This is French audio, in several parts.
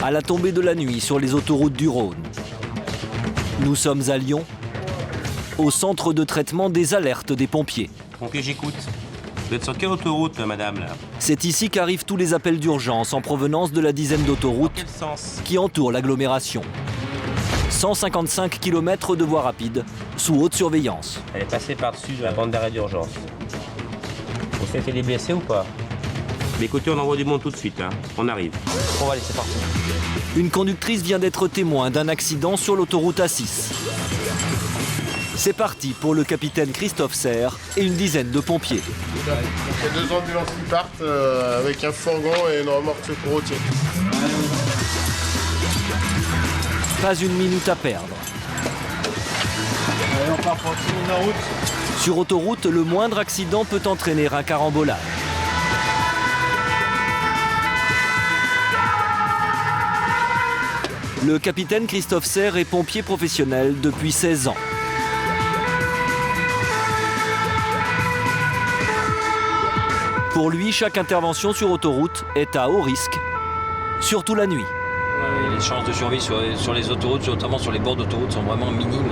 à la tombée de la nuit sur les autoroutes du Rhône. Nous sommes à Lyon, au centre de traitement des alertes des pompiers. Pompiers, j'écoute. Vous êtes sur quelle autoroute, madame, là? C'est ici qu'arrivent tous les appels d'urgence en provenance de la dizaine d'autoroutes Quel sens? qui entourent l'agglomération. 155 km de voies rapides, sous haute surveillance. Elle est passée par-dessus la bande d'arrêt d'urgence. Vous sentez des blessés ou pas? Mais écoutez, on envoie du monde tout de suite, hein. On arrive. On va aller, c'est parti. Une conductrice vient d'être témoin d'un accident sur l'autoroute A6. C'est parti pour le capitaine Christophe Serre et une dizaine de pompiers. Il y a 2 ambulances qui partent avec un fourgon et une remorque secours routier. Pas une minute à perdre. Allez, on part pour la route. Sur autoroute, le moindre accident peut entraîner un carambolage. Le capitaine Christophe Serre est pompier professionnel depuis 16 ans. Pour lui, chaque intervention sur autoroute est à haut risque, surtout la nuit. Les chances de survie sur les autoroutes, notamment sur les bords d'autoroute, sont vraiment minimes.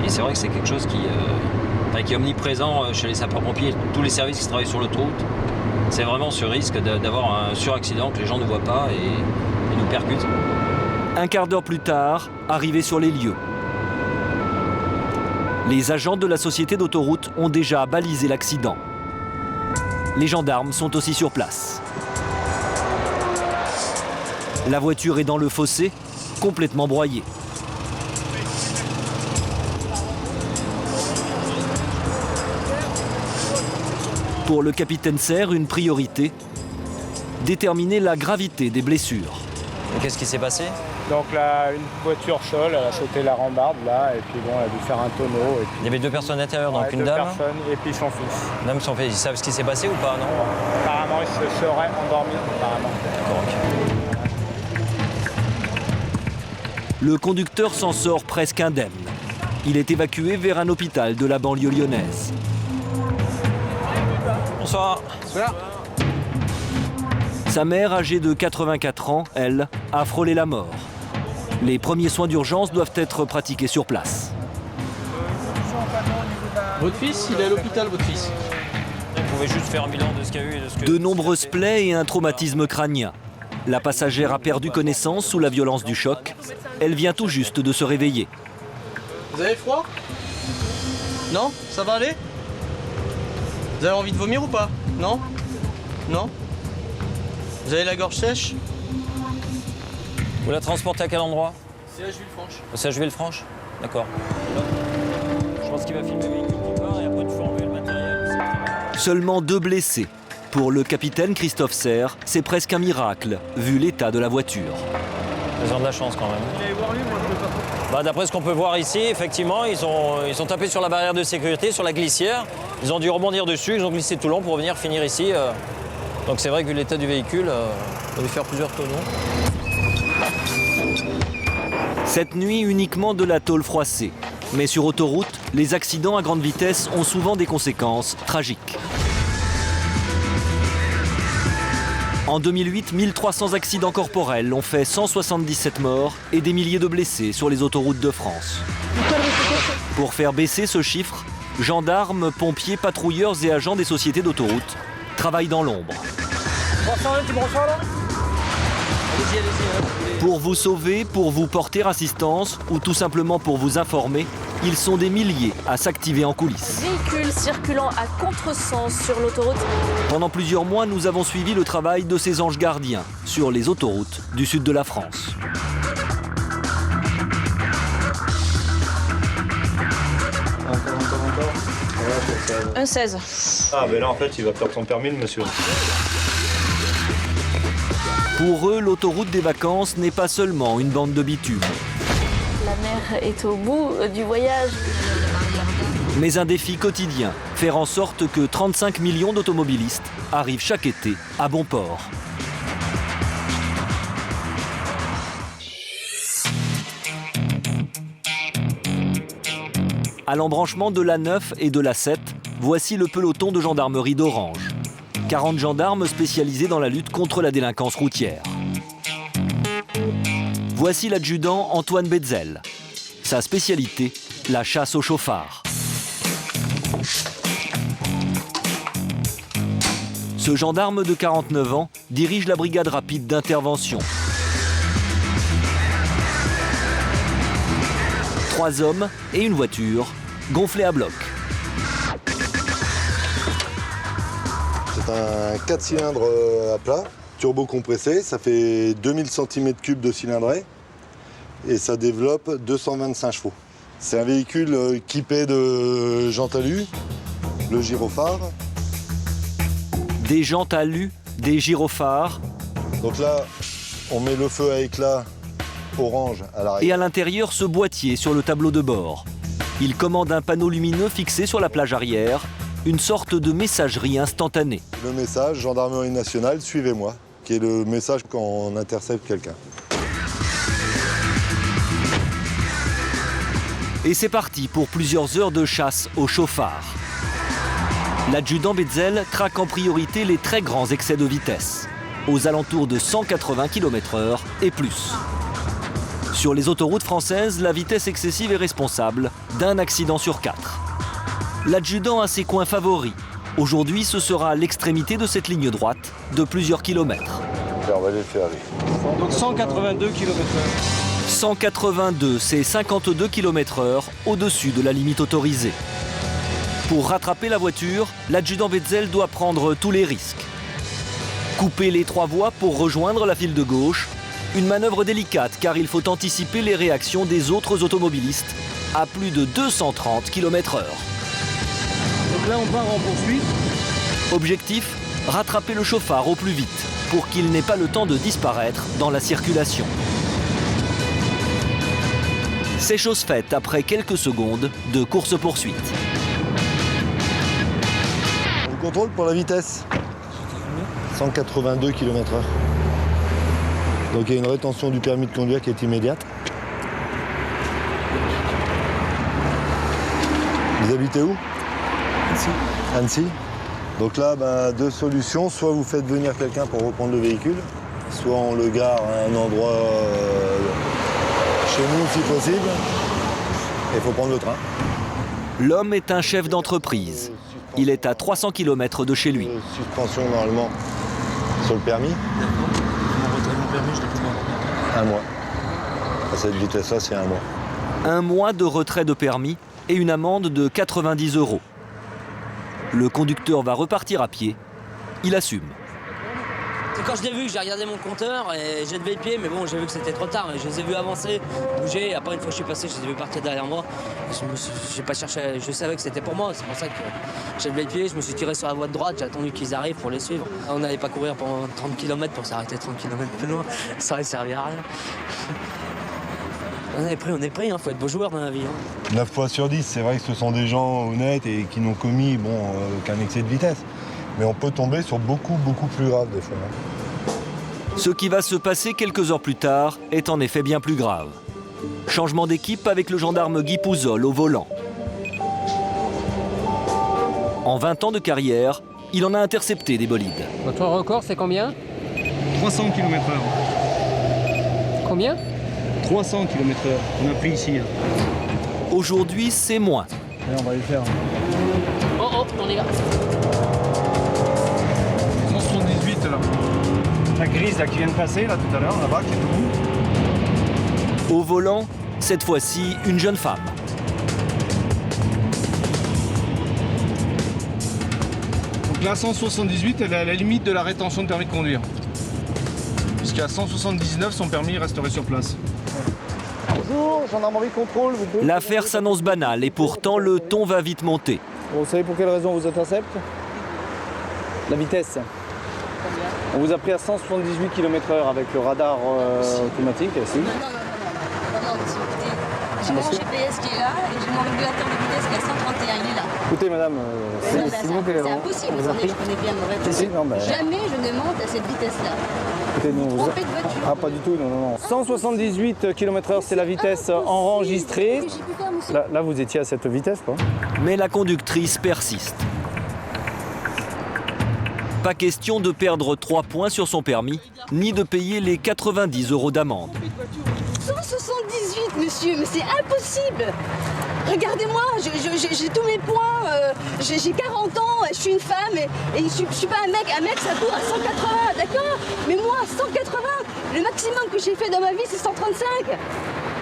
Et c'est vrai que c'est quelque chose qui est omniprésent chez les sapeurs-pompiers, tous les services qui travaillent sur l'autoroute. C'est vraiment ce risque d'avoir un suraccident que les gens ne voient pas et nous percutent. Un quart d'heure plus tard, arrivé sur les lieux. Les agents de la société d'autoroute ont déjà balisé l'accident. Les gendarmes sont aussi sur place. La voiture est dans le fossé, complètement broyée. Pour le capitaine Serre, une priorité, déterminer la gravité des blessures. Qu'est-ce qui s'est passé? Donc là, une voiture sol, elle a sauté la rambarde là, et puis bon, elle a dû faire un tonneau. Et puis, Il y avait 2 personnes à l'intérieur, donc ouais, une 2 dame. personnes et puis son fils. Dame, son fils, ils savent ce qui s'est passé ou pas, non? Apparemment, il se serait endormi, apparemment. D'accord, ok. Le conducteur s'en sort presque indemne. Il est évacué vers un hôpital de la banlieue lyonnaise. Bonsoir. Sa mère, âgée de 84 ans, elle, a frôlé la mort. Les premiers soins d'urgence doivent être pratiqués sur place. Votre fils, il est à l'hôpital, votre fils. Vous pouvez juste faire un bilan de ce qu'il y a eu et de ce que... De nombreuses plaies et un traumatisme crânien. La passagère a perdu connaissance sous la violence du choc. Elle vient tout juste de se réveiller. Vous avez froid? Non? Ça va aller? Vous avez envie de vomir ou pas? Non? Non? Vous avez la gorge sèche? Vous la transportez à quel endroit? C'est à Villefranche. C'est à Villefranche? D'accord. Je pense qu'il va filmer le véhicule qui part et après tu fais enlever le matériel. Seulement 2 blessés. Pour le capitaine Christophe Serre, c'est presque un miracle, vu l'état de la voiture. Ils ont de la chance quand même. D'après ce qu'on peut voir ici, effectivement, ils sont tapés sur la barrière de sécurité, sur la glissière. Ils ont dû rebondir dessus, ils ont glissé tout le long pour venir finir ici. Donc c'est vrai que vu l'état du véhicule, on a dû faire plusieurs tonneaux. Cette nuit, uniquement de la tôle froissée. Mais sur autoroute, les accidents à grande vitesse ont souvent des conséquences tragiques. En 2008, 1300 accidents corporels ont fait 177 morts et des milliers de blessés sur les autoroutes de France. Pour faire baisser ce chiffre, gendarmes, pompiers, patrouilleurs et agents des sociétés d'autoroutes travaillent dans l'ombre. Pour vous sauver, pour vous porter assistance ou tout simplement pour vous informer, ils sont des milliers à s'activer en coulisses. Véhicules circulant à contresens sur l'autoroute. Pendant plusieurs mois, nous avons suivi le travail de ces anges gardiens sur les autoroutes du sud de la France. Un 16. Ah ben là en fait il va perdre son permis le monsieur. Pour eux, l'autoroute des vacances n'est pas seulement une bande de bitume, La mer est au bout du voyage. mais un défi quotidien, faire en sorte que 35 millions d'automobilistes arrivent chaque été à bon port. À l'embranchement de l'A9 et de l'A7, voici le peloton de gendarmerie d'Orange. 40 gendarmes spécialisés dans la lutte contre la délinquance routière. Voici l'adjudant Antoine Betzel. Sa spécialité, la chasse au chauffard. Ce gendarme de 49 ans dirige la brigade rapide d'intervention. 3 hommes et une voiture gonflée à bloc. C'est un 4 cylindres à plat, turbo compressé, ça fait 2000 cm3 de cylindrée et ça développe 225 chevaux. C'est un véhicule équipé de jantes alu, le gyrophare. Des jantes alu, des gyrophares. Donc là, on met le feu à éclat orange à l'arrière. Et à l'intérieur, ce boîtier sur le tableau de bord. Il commande un panneau lumineux fixé sur la plage arrière, une sorte de messagerie instantanée. Le message, Gendarmerie nationale, suivez-moi, qui est le message quand on intercepte quelqu'un. Et c'est parti pour plusieurs heures de chasse au chauffard. L'adjudant Betzel traque en priorité les très grands excès de vitesse, aux alentours de 180 km/h et plus. Sur les autoroutes françaises, la vitesse excessive est responsable d'un accident sur 4. L'adjudant a ses coins favoris. Aujourd'hui, ce sera l'extrémité de cette ligne droite de plusieurs kilomètres. On va les faire aller. Donc 182 km/h. 182, c'est 52 km/h au-dessus de la limite autorisée. Pour rattraper la voiture, l'adjudant Betzel doit prendre tous les risques. Couper les 3 voies pour rejoindre la file de gauche, une manœuvre délicate car il faut anticiper les réactions des autres automobilistes à plus de 230 km/h. Donc là on part en poursuite. Objectif, rattraper le chauffard au plus vite pour qu'il n'ait pas le temps de disparaître dans la circulation. C'est chose faite après quelques secondes de course-poursuite. On contrôle pour la vitesse. 182 km/h. Donc il y a une rétention du permis de conduire qui est immédiate. Vous habitez où? Annecy. Annecy. Donc là, 2 solutions. Soit vous faites venir quelqu'un pour reprendre le véhicule, soit on le gare à un endroit chez nous si possible. Et il faut prendre le train. L'homme est un chef d'entreprise. Il est à 300 km de chez lui. Suspension normalement sur le permis. Mon retrait de mon permis, je l'ai plus dans 1 mois. À cette vitesse-là, c'est 1 mois. 1 mois de retrait de permis et une amende de 90 €. Le conducteur va repartir à pied. Il assume. C'est quand je l'ai vu, j'ai regardé mon compteur et j'ai levé le pied, mais bon, j'ai vu que c'était trop tard. Je les ai vus avancer, bouger, et après, une fois que je suis passé, je les ai vus partir derrière moi. J'ai pas cherché, je savais que c'était pour moi, c'est pour ça que j'ai levé le pied, je me suis tiré sur la voie de droite, j'ai attendu qu'ils arrivent pour les suivre. On n'allait pas courir pendant 30 km pour s'arrêter 30 km plus loin, ça aurait servi à rien. On est pris, faut être beau joueur dans la vie. 9 fois sur 10, c'est vrai que ce sont des gens honnêtes et qui n'ont commis qu'un excès de vitesse. Mais on peut tomber sur beaucoup plus grave des fois. Ce qui va se passer quelques heures plus tard est en effet bien plus grave. Changement d'équipe avec le gendarme Guy Pouzol au volant. En 20 ans de carrière, il en a intercepté des bolides. Votre record, c'est combien? 300 km/h. Combien? 300 km/h. On a pris ici. Aujourd'hui, c'est moins. Allez, on va les faire. Oh, on est là. 178 là. La grise là, qui vient de passer là tout à l'heure, là-bas, qui est debout. Au volant, cette fois-ci, une jeune femme. Donc là, 178, elle est à la limite de la rétention de permis de conduire. Puisqu'à 179, son permis resterait sur place. Bonjour, gendarmerie contrôle. L'affaire s'annonce banale et pourtant le ton va vite monter. Vous savez pour quelle raison on vous intercepte? La vitesse. On vous a pris à 178 km/h avec le radar automatique. Si. Non, j'ai mon GPS qui est là et j'ai mon régulateur de vitesse qui est à 131, il est là. Écoutez madame, C'est impossible, attendez, je connais bien mon régulateur. Jamais je ne monte à cette vitesse-là. Écoutez, nous, Trompé de voiture. Ah pas du tout, non. 178 km/h c'est la vitesse enregistrée. Là vous étiez à cette vitesse quoi. Mais la conductrice persiste. Pas question de perdre 3 points sur son permis, ni de payer les 90 € d'amende. 178, monsieur, mais c'est impossible. Regardez-moi, j'ai tous mes points, j'ai 40 ans, je suis une femme et je suis pas un mec. Un mec, ça court à 180, d'accord? Mais moi, 180, le maximum que j'ai fait dans ma vie, c'est 135.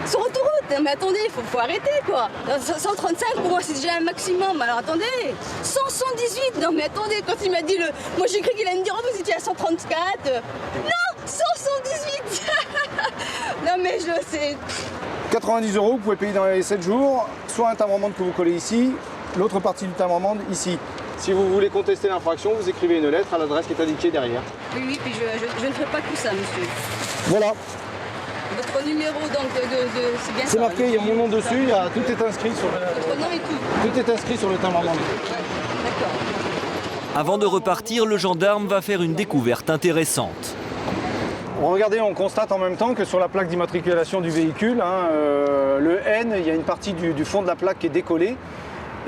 Sur autoroute, mais attendez, faut arrêter quoi. 135 pour moi c'est déjà un maximum, alors attendez. 178, non mais attendez, quand il m'a dit le... Moi j'ai cru qu'il allait me dire, oh vous étiez à 134. Non, 178. Non mais je sais. 90 €, vous pouvez payer dans les 7 jours, soit un timbre-amende que vous collez ici, l'autre partie du timbre-amende ici. Si vous voulez contester l'infraction, vous écrivez une lettre à l'adresse qui est indiquée derrière. Oui, puis je ne ferai pas tout ça, monsieur. Voilà. Votre numéro donc c'est bien ça. C'est marqué, il y a mon nom dessus, tout est inscrit sur le... Votre nom et tout. Tout est inscrit sur le timbre-amende. D'accord. Avant de repartir, le gendarme va faire une découverte intéressante. Regardez, on constate en même temps que sur la plaque d'immatriculation du véhicule, le N, il y a une partie du fond de la plaque qui est décollée.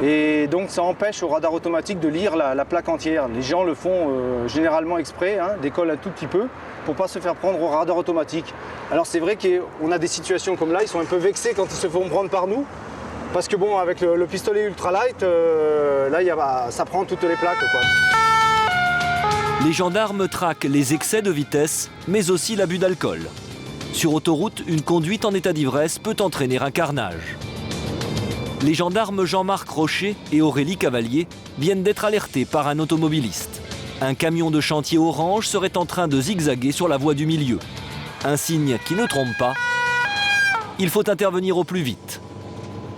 Et donc ça empêche au radar automatique de lire la plaque entière. Les gens le font généralement exprès, décollent un tout petit peu pour ne pas se faire prendre au radar automatique. Alors c'est vrai qu'on a des situations comme là, ils sont un peu vexés quand ils se font prendre par nous. Parce que bon, avec le pistolet ultralight, là ça prend toutes les plaques, quoi. Les gendarmes traquent les excès de vitesse, mais aussi l'abus d'alcool. Sur autoroute, une conduite en état d'ivresse peut entraîner un carnage. Les gendarmes Jean-Marc Rocher et Aurélie Cavalier viennent d'être alertés par un automobiliste. Un camion de chantier orange serait en train de zigzaguer sur la voie du milieu. Un signe qui ne trompe pas. Il faut intervenir au plus vite.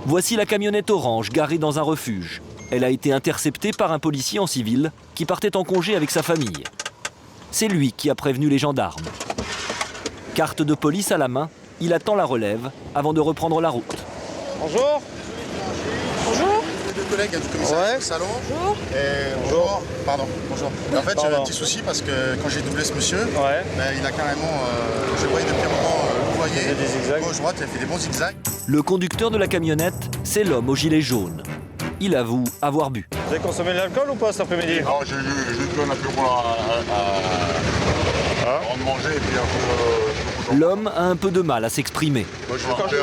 Voici la camionnette orange garée dans un refuge. Elle a été interceptée par un policier en civil qui partait en congé avec sa famille. C'est lui qui a prévenu les gendarmes. Carte de police à la main, il attend la relève avant de reprendre la route. Bonjour. Bonjour. Les deux collègues du commissariat du salon. Bonjour. Bonjour. Pardon. Bonjour. Et en fait, j'avais un petit souci parce que quand j'ai doublé ce monsieur, il a carrément, je voyais depuis un moment, vous voyez, gauche-droite, il a fait des bons zigzags. Le conducteur de la camionnette, c'est l'homme au gilet jaune. Il avoue avoir bu. Vous avez consommé de l'alcool ou pas cet après-midi? Non, j'ai bu un apéro avant de manger et puis un peu... L'homme a un peu de mal à s'exprimer. Moi, je vais après,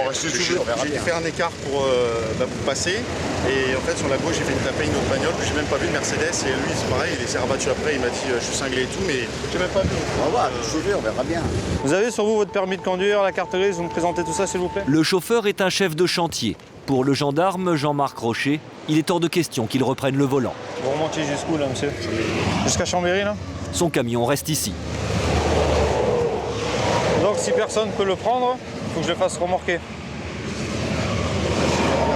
on reste dessus, on verra bien. J'ai fait un écart pour passer et en fait sur la gauche j'ai fait taper une autre bagnole que j'ai même pas vu, de Mercedes, et lui c'est pareil, il s'est rabattu après, il m'a dit je suis cinglé et tout, mais j'ai même pas vu. On va voir, on verra bien. Vous avez sur vous votre permis de conduire, la carte grise, vous me présentez tout ça s'il vous plaît? Le chauffeur est un chef de chantier. Pour le gendarme Jean-Marc Rocher, il est hors de question qu'il reprenne le volant. Vous remontez jusqu'où là monsieur? Jusqu'à Chambéry là? Son camion reste ici. Donc si personne ne peut le prendre, il faut que je le fasse remorquer.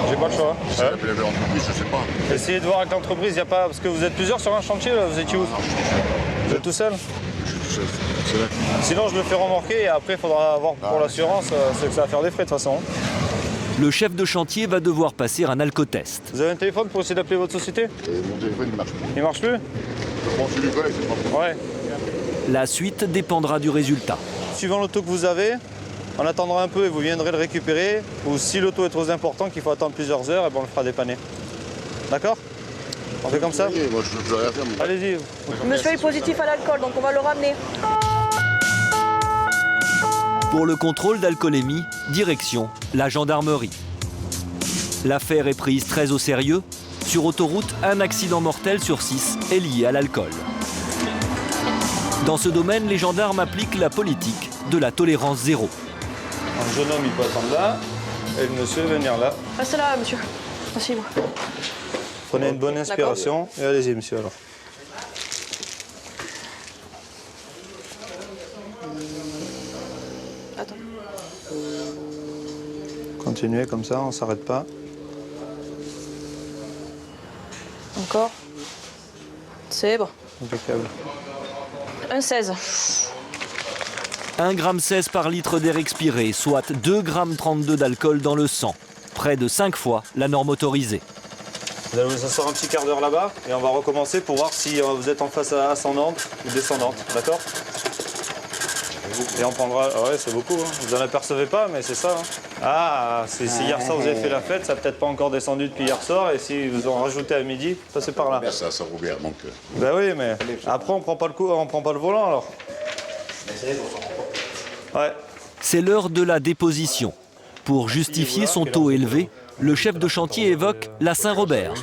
J'ai pas le choix. C'est l'entreprise, je sais pas. Essayez de voir avec l'entreprise, il n'y a pas. Parce que vous êtes plusieurs sur un chantier là, vous étiez où? Vous êtes tout seul? Je suis tout seul. Sinon je le fais remorquer et après il faudra voir pour l'assurance, c'est que ça va faire des frais de toute façon. Le chef de chantier va devoir passer un alcotest. Vous avez un téléphone pour essayer d'appeler votre société? Mon téléphone il marche plus. Il marche plus? Je prends celui du collègue, c'est pas pour Ouais. La suite dépendra du résultat. Suivant l'auto que vous avez, on attendra un peu et vous viendrez le récupérer. Ou si l'auto est trop important qu'il faut attendre plusieurs heures, et ben on le fera dépanner. D'accord? On fait comme ça? Oui, moi je peux rien faire. Allez-y. Monsieur est positif à l'alcool, donc on va le ramener. Pour le contrôle d'alcoolémie, direction la gendarmerie. L'affaire est prise très au sérieux. Sur autoroute, un accident mortel sur 6 est lié à l'alcool. Dans ce domaine, les gendarmes appliquent la politique de la tolérance zéro. Un jeune homme il peut attendre là, et le monsieur venir là. Restez là, monsieur. Asseyez-moi. Prenez une bonne inspiration et allez-y monsieur alors. Attends. Continuez comme ça, on ne s'arrête pas. Encore. C'est bon. Impeccable. 1,16. 1,16 g par litre d'air expiré, soit 2,32 g d'alcool dans le sang. Près de 5 fois la norme autorisée. Vous allez vous asseoir un petit quart d'heure là-bas et on va recommencer pour voir si vous êtes en phase ascendante ou descendante, d'accord? Et on prendra... Ah ouais, c'est beaucoup, hein. Vous n'en apercevez pas, mais c'est ça. Hein. Ah, si hier soir vous avez fait la fête, ça n'a peut-être pas encore descendu depuis hier soir, et si vous en rajoutez à midi, passez par là. Ça roule bien, donc... Ben oui, mais après on prend pas le coup, on prend pas le volant alors. Ouais. C'est l'heure de la déposition. Pour justifier son taux élevé, le chef de chantier évoque la Saint-Robert.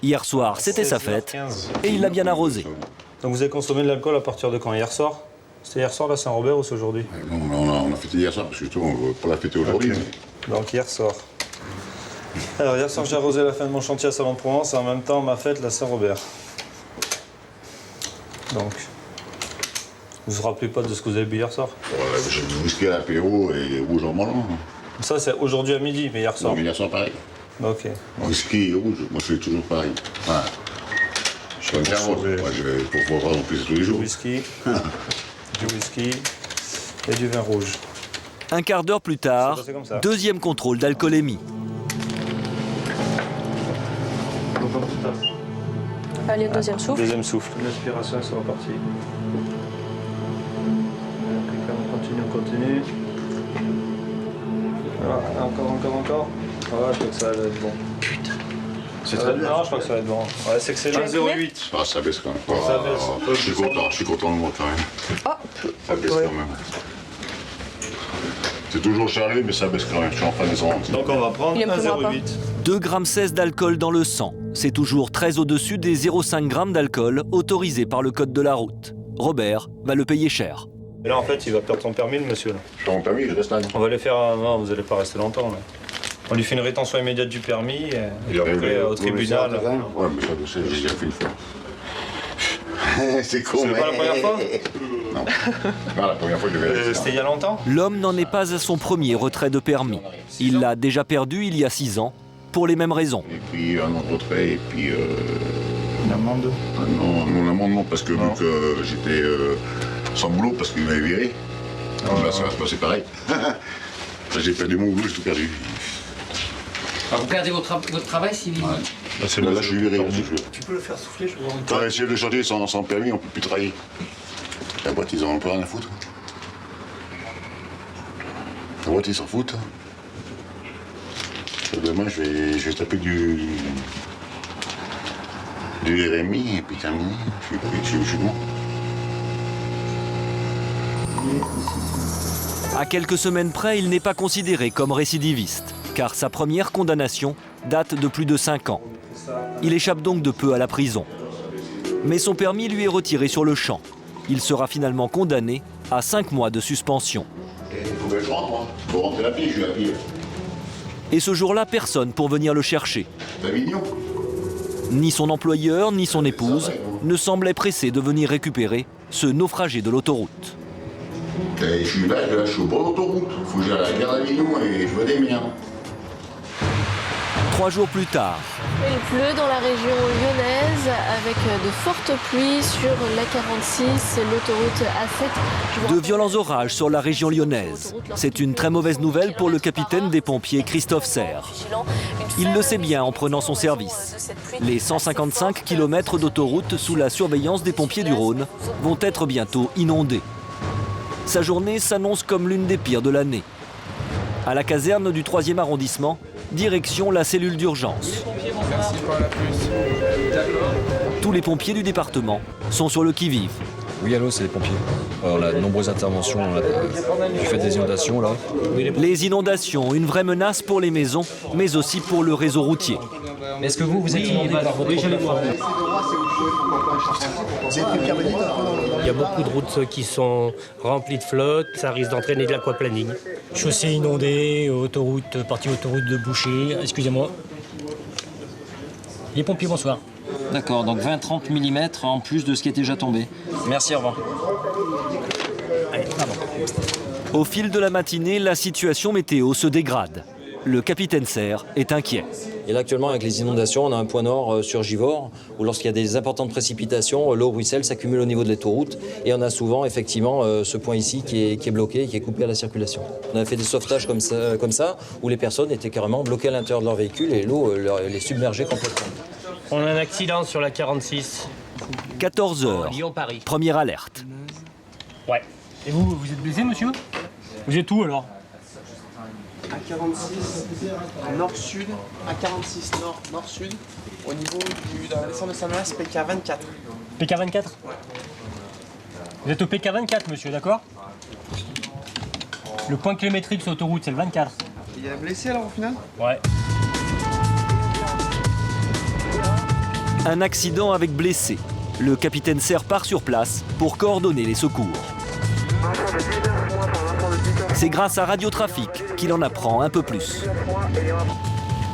Hier soir, c'était sa fête et il l'a bien arrosé. Donc vous avez consommé de l'alcool à partir de quand? Hier soir? C'était hier soir la Saint-Robert ou c'est aujourd'hui? On a fêté hier soir, parce que justement, on ne veut pas la fêter aujourd'hui. Donc hier soir. Alors hier soir, j'ai arrosé la fin de mon chantier à Salon-de-Provence et en même temps ma fête, la Saint-Robert. Donc, vous vous rappelez pas de ce que vous avez bu hier soir? J'ai du whisky à l'apéro et rouge en melon. Ça, c'est aujourd'hui à midi, mais hier soir? Non, mais hier soir, pareil. Ok. Whisky et rouge, moi je fais toujours pareil. Ouais. Je suis un carotte. Moi, pour pouvoir remplir tous les jours. Du whisky, et du vin rouge. Un quart d'heure plus tard, deuxième contrôle d'alcoolémie. Allez, deuxième souffle. Deuxième souffle. L'aspiration, c'est reparti. On continue. Voilà, encore. Voilà, je crois que ça va être bon. Putain. C'est très bien. Non, je crois que ça va être bon. Ouais, c'est excellent. 1,08. Ah, ça baisse quand même. Ça baisse. Je suis content de moi quand même. Ça baisse quand même. C'est toujours chargé, mais ça baisse quand même. Je suis en fin de Donc on va prendre 1,08. 2,16 g d'alcool dans le sang. C'est toujours très au-dessus des 0,5 g d'alcool autorisés par le code de la route. Robert va le payer cher. Et là, en fait, il va perdre son permis, le monsieur. Là. Je perds mon permis, je reste là. On va les faire. Non, vous n'allez pas rester longtemps. Là. On lui fait une rétention immédiate du permis. Et après, au tribunal. Ouais, mais ça, je sais, j'ai déjà fait une fois. C'est con, mais... C'est pas la première fois? Non. Non, la première fois, je l'ai C'était il y a longtemps? L'homme n'en est pas à son premier retrait de permis. Il l'a déjà perdu il y a 6 ans, pour les mêmes raisons. Et puis un autre retrait, et puis... Une amende? Non, l'amende, non, parce que vu que j'étais sans boulot, parce qu'il m'avait viré, là, ça va se passer pareil. J'ai perdu mon boulot, j'ai tout perdu. Vous perdez votre travail civil? Ouais. Là, je suis viré. Tu peux le faire souffler, je vois. Quand chef de chantier sans permis, on ne peut plus travailler. La boîte, ils n'en ont plus rien à foutre. La boîte, ils s'en foutent. Demain, je vais taper du RMI et puis terminer. Je suis bon. À quelques semaines près, il n'est pas considéré comme récidiviste, car sa première condamnation date de plus de 5 ans. Il échappe donc de peu à la prison. Mais son permis lui est retiré sur le champ. Il sera finalement condamné à 5 mois de suspension. Il faut que je rentre, moi. Il faut rentrer la pied, je suis à pied. Et ce jour-là, personne pour venir le chercher. C'est mignon. Ni son employeur, ni son épouse ne semblaient pressés de venir récupérer ce naufragé de l'autoroute. Je suis là, je suis au bord de l'autoroute. Il faut que j'aille à la gare d'Avignon et je veux des miens. 3 jours plus tard. Il pleut dans la région lyonnaise avec de fortes pluies sur l'A46 et l'autoroute A7. De violents orages sur la région lyonnaise. C'est une très mauvaise nouvelle pour le capitaine des pompiers Christophe Serre. Il le sait bien en prenant son service. Les 155 km d'autoroute sous la surveillance des pompiers du Rhône vont être bientôt inondés. Sa journée s'annonce comme l'une des pires de l'année. À la caserne du 3e arrondissement, direction la cellule d'urgence. Tous les pompiers du département sont sur le qui-vive. Oui, allô, c'est les pompiers. On a de nombreuses interventions du fait des inondations, là. Les inondations, une vraie menace pour les maisons, mais aussi pour le réseau routier. Est-ce que vous êtes inondé par votre Il y a beaucoup de routes qui sont remplies de flotte, ça risque d'entraîner de l'aquaplaning. Chaussée inondée, partie autoroute de bouchée, excusez-moi. Les pompiers, bonsoir. D'accord, donc 20-30 mm en plus de ce qui est déjà tombé. Merci, au revoir. Allez, pardon. Au fil de la matinée, la situation météo se dégrade. Le capitaine Serre est inquiet. Et là, actuellement, avec les inondations, on a un point nord sur Givors, où lorsqu'il y a des importantes précipitations, l'eau ruisselle s'accumule au niveau de l'autoroute. Et on a souvent, effectivement, ce point ici qui est bloqué, qui est coupé à la circulation. On a fait des sauvetages comme ça, où les personnes étaient carrément bloquées à l'intérieur de leur véhicule et l'eau les submergeait complètement. On a un accident sur la 46. 14 heures. Lyon-Paris. Première alerte. Ouais. Et vous êtes blessé, monsieur? Vous êtes où, alors? A46, nord-sud, A46, nord-sud, au niveau de la descente de Saint-Manasse, PK24. PK24? Ouais. Vous êtes au PK24, monsieur, d'accord? Le point kilométrique sur l'autoroute, c'est le 24. Il y a un blessé alors au final? Ouais. Un accident avec blessé. Le capitaine Serre part sur place pour coordonner les secours. C'est grâce à Radiotrafic qu'il en apprend un peu plus.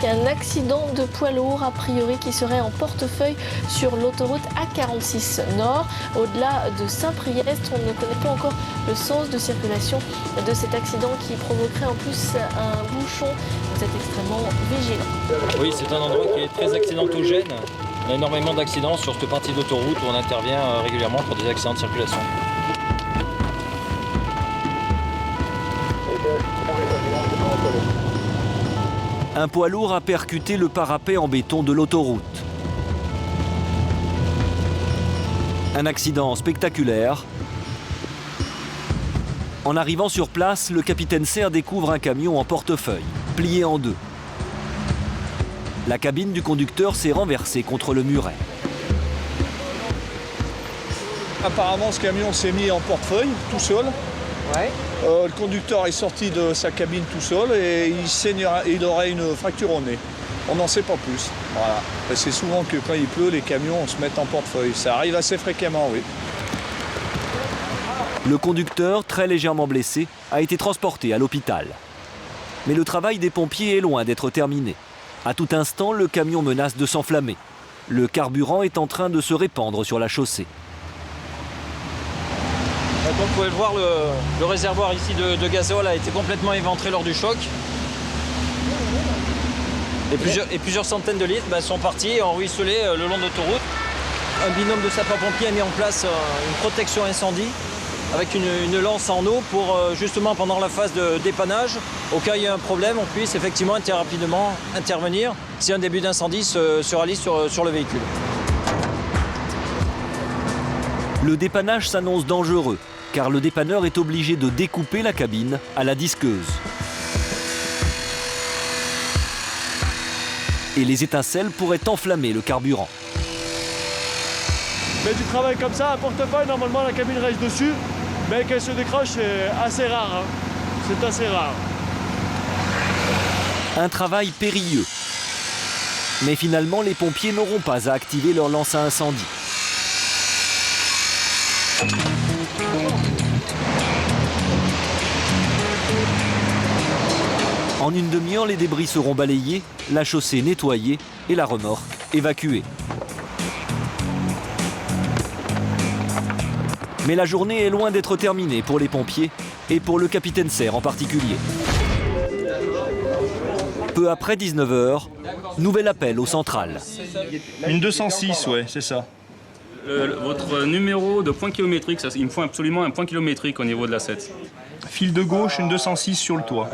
Il y a un accident de poids lourd, a priori, qui serait en portefeuille sur l'autoroute A46 Nord. Au-delà de Saint-Priest, on ne connaît pas encore le sens de circulation de cet accident qui provoquerait en plus un bouchon. Vous êtes extrêmement vigilant. Oui, c'est un endroit qui est très accidentogène. On a énormément d'accidents sur cette partie d'autoroute où on intervient régulièrement pour des accidents de circulation. Un poids lourd a percuté le parapet en béton de l'autoroute. Un accident spectaculaire. En arrivant sur place, le capitaine Serre découvre un camion en portefeuille, plié en deux. La cabine du conducteur s'est renversée contre le muret. Apparemment, ce camion s'est mis en portefeuille, tout seul. Ouais. Le conducteur est sorti de sa cabine tout seul et il aurait une fracture au nez. On n'en sait pas plus. Voilà. C'est souvent que quand il pleut, les camions se mettent en portefeuille. Ça arrive assez fréquemment, oui. Le conducteur, très légèrement blessé, a été transporté à l'hôpital. Mais le travail des pompiers est loin d'être terminé. À tout instant, le camion menace de s'enflammer. Le carburant est en train de se répandre sur la chaussée. Comme vous pouvez le voir, le réservoir ici de gazole a été complètement éventré lors du choc. Et plusieurs centaines de litres sont partis et ont ruisselé le long de l'autoroute. Un binôme de sapeurs-pompiers a mis en place une protection incendie avec une lance en eau pour justement pendant la phase de dépannage, au cas où il y a un problème, on puisse effectivement rapidement intervenir si un début d'incendie se réalise sur le véhicule. Le dépannage s'annonce dangereux, car le dépanneur est obligé de découper la cabine à la disqueuse. Et les étincelles pourraient enflammer le carburant. Mais du travail comme ça, un portefeuille, normalement la cabine reste dessus, mais qu'elle se décroche, c'est assez rare. C'est assez rare. Un travail périlleux. Mais finalement, les pompiers n'auront pas à activer leur lance à incendie. En une demi-heure, les débris seront balayés, la chaussée nettoyée et la remorque évacuée. Mais la journée est loin d'être terminée pour les pompiers et pour le capitaine Serre en particulier. Peu après 19h, nouvel appel au central. Une 206, ouais, c'est ça. Votre numéro de point kilométrique, il me faut absolument un point kilométrique au niveau de la 7. Fil de gauche, une 206 sur le toit.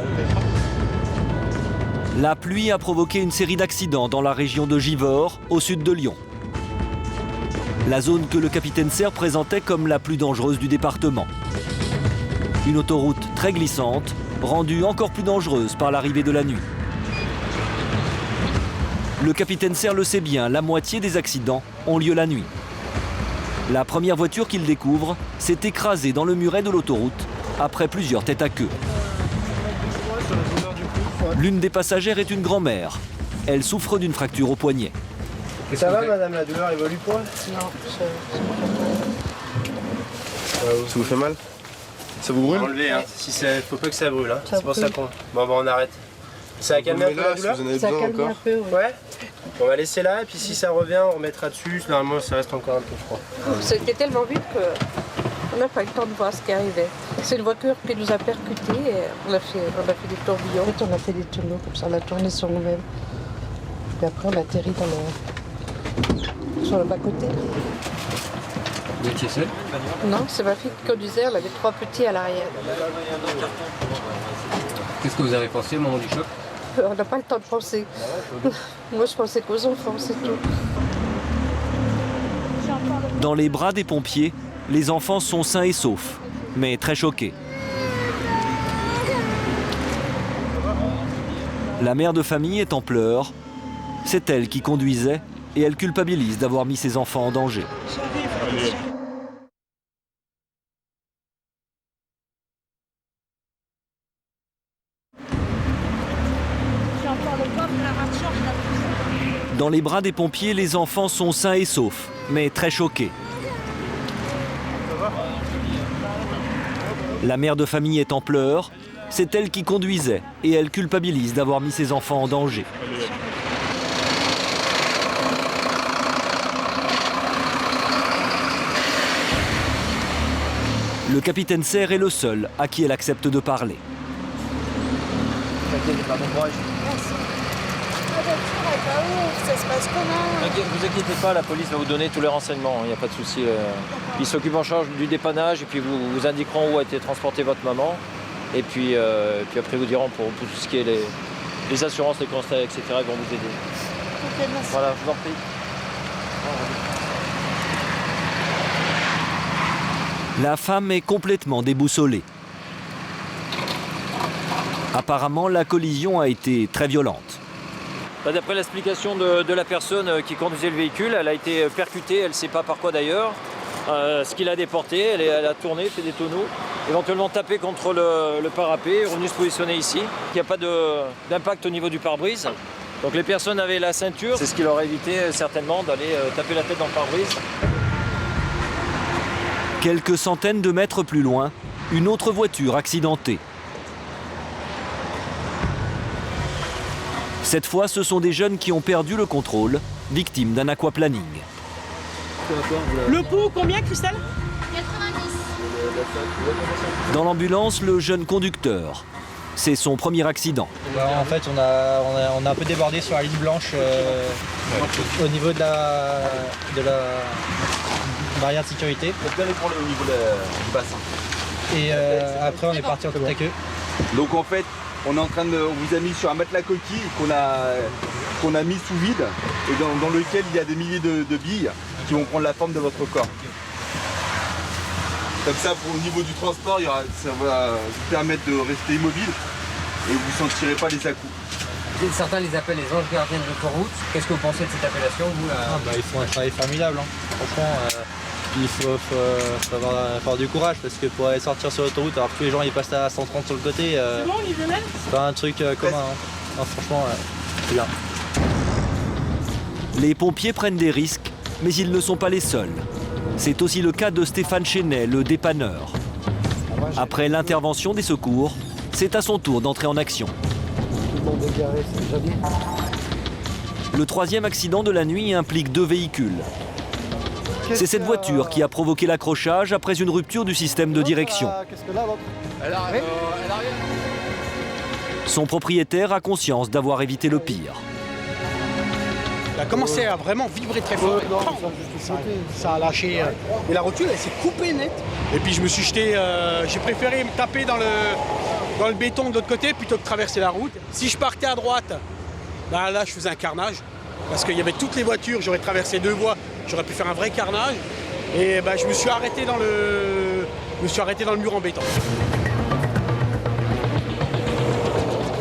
La pluie a provoqué une série d'accidents dans la région de Givors, au sud de Lyon. La zone que le capitaine Serre présentait comme la plus dangereuse du département. Une autoroute très glissante, rendue encore plus dangereuse par l'arrivée de la nuit. Le capitaine Serre le sait bien, la moitié des accidents ont lieu la nuit. La première voiture qu'il découvre s'est écrasée dans le muret de l'autoroute après plusieurs têtes à queue. L'une des passagères est une grand-mère. Elle souffre d'une fracture au poignet. Ça va, madame, la douleur évolue pas? Non, ça vous fait mal? Ça vous brûle? Enlever, hein. Si faut pas que ça brûle, hein. C'est pour ça qu'on... Bon, on arrête. Ça a calmé un peu la douleur? Ça a calmé un peu, ouais. On va laisser là, et puis si ça revient, on remettra dessus. Normalement, ça reste encore un peu froid. C'était tellement vite qu'on n'a pas eu le temps de voir ce qui arrivait. C'est une voiture qui nous a percutés et on a fait des tourbillons. En fait, on a fait des tourneaux comme ça, on a tourné sur nous-mêmes. Et après, on a atterri sur le bas-côté. Vous étiez seul? Non, c'est ma fille qui conduisait, elle avait 3 petits à l'arrière. Qu'est-ce que vous avez pensé au moment du choc? On n'a pas le temps de penser. Moi, je pensais qu'aux enfants, c'est tout. Dans les bras des pompiers, les enfants sont sains et saufs, mais très choqués. La mère de famille est en pleurs. C'est elle qui conduisait et elle culpabilise d'avoir mis ses enfants en danger. Dans les bras des pompiers, les enfants sont sains et saufs, mais très choqués. La mère de famille est en pleurs. C'est elle qui conduisait et elle culpabilise d'avoir mis ses enfants en danger. Le capitaine Serre est le seul à qui elle accepte de parler. Ça se passe comment? Ne vous inquiétez pas, la police va vous donner tous les renseignements, il n'y a pas de souci. Ils s'occupent en charge du dépannage et puis vous indiqueront où a été transportée votre maman. Et puis après vous diront pour tout ce qui est les assurances, les constats, etc. Ils vont vous aider. Ok, merci. Voilà, je vous en prie. La femme est complètement déboussolée. Apparemment, la collision a été très violente. D'après l'explication de la personne qui conduisait le véhicule, elle a été percutée, elle ne sait pas par quoi d'ailleurs. Ce qui l'a déportée, elle a tourné, fait des tonneaux, éventuellement tapé contre le parapet, est revenue se positionner ici. Il n'y a pas d'impact au niveau du pare-brise. Donc les personnes avaient la ceinture, c'est ce qui leur a évité certainement d'aller taper la tête dans le pare-brise. Quelques centaines de mètres plus loin, une autre voiture accidentée. Cette fois, ce sont des jeunes qui ont perdu le contrôle, victimes d'un aquaplaning. Le pouls, combien, Christelle? 90. Dans l'ambulance, le jeune conducteur. C'est son premier accident. En fait, on a un peu débordé sur la ligne blanche au niveau de la barrière de sécurité. Bien les problèmes au niveau du bassin. Et après, on est parti en tête à queue. Donc en fait, on vous a mis sur un matelas coquille qu'on a mis sous vide et dans lequel il y a des milliers de billes qui vont prendre la forme de votre corps. Comme ça, au niveau du transport, ça va vous permettre de rester immobile et vous ne sentirez pas les à-coups. Certains les appellent les anges gardiens de l'autoroute. Qu'est-ce que vous pensez de cette appellation, vous Ils font un travail formidable. Franchement, il faut avoir du courage parce que pour aller sortir sur l'autoroute, alors que tous les gens ils passent à 130 sur le côté, c'est pas un truc commun. Non, franchement, c'est bien. Les pompiers prennent des risques, mais ils ne sont pas les seuls. C'est aussi le cas de Stéphane Chenet, le dépanneur. Après l'intervention des secours, c'est à son tour d'entrer en action. Le troisième accident de la nuit implique 2 véhicules. C'est cette voiture qui a provoqué l'accrochage après une rupture du système de direction. Son propriétaire a conscience d'avoir évité le pire. Il a commencé à vraiment vibrer très fort. Ça a lâché. Et la rotule, elle s'est coupée net. Et puis je me suis jeté. J'ai préféré me taper dans le béton de l'autre côté plutôt que traverser la route. Si je partais à droite, là je faisais un carnage. Parce qu'il y avait toutes les voitures, j'aurais traversé 2 voies, j'aurais pu faire un vrai carnage. Et je me suis arrêté dans le mur en béton.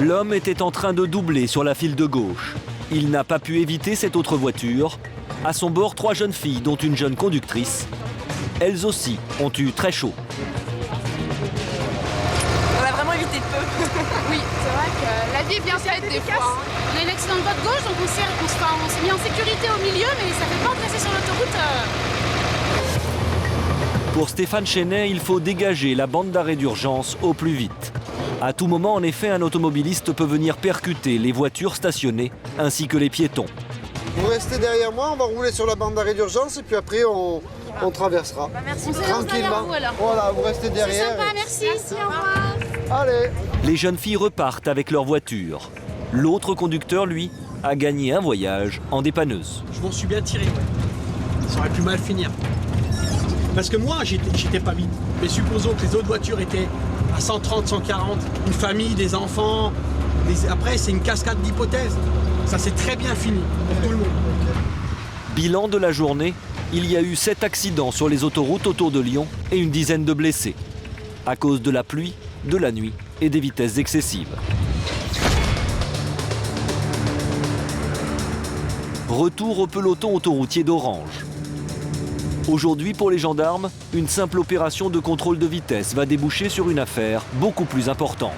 L'homme était en train de doubler sur la file de gauche. Il n'a pas pu éviter cette autre voiture. À son bord, 3 jeunes filles, dont une jeune conductrice. Elles aussi ont eu très chaud. On a vraiment évité de peu. Oui, c'est vrai que la vie est bien faite des fois. On a eu un accident de voie de gauche, donc on s'est mis en sécurité au milieu, mais ça fait pas entraîner sur l'autoroute. Pour Stéphane Chenet, il faut dégager la bande d'arrêt d'urgence au plus vite. À tout moment, en effet, un automobiliste peut venir percuter les voitures stationnées ainsi que les piétons. Vous restez derrière moi, on va rouler sur la bande d'arrêt d'urgence et puis après on traversera. Merci. Tranquillement. Voilà, vous restez derrière. C'est sympa, merci. Au revoir. Allez. Les jeunes filles repartent avec leur voiture. L'autre conducteur, lui, a gagné un voyage en dépanneuse. Je m'en suis bien tiré, ouais. Ça aurait pu mal finir. Parce que moi, j'étais pas vite. Mais supposons que les autres voitures étaient à 130, 140, une famille, des enfants. Après, c'est une cascade d'hypothèses. Ça s'est très bien fini pour tout le monde. Bilan de la journée, il y a eu 7 accidents sur les autoroutes autour de Lyon et une dizaine de blessés. À cause de la pluie, de la nuit et des vitesses excessives. Retour au peloton autoroutier d'Orange. Aujourd'hui, pour les gendarmes, une simple opération de contrôle de vitesse va déboucher sur une affaire beaucoup plus importante.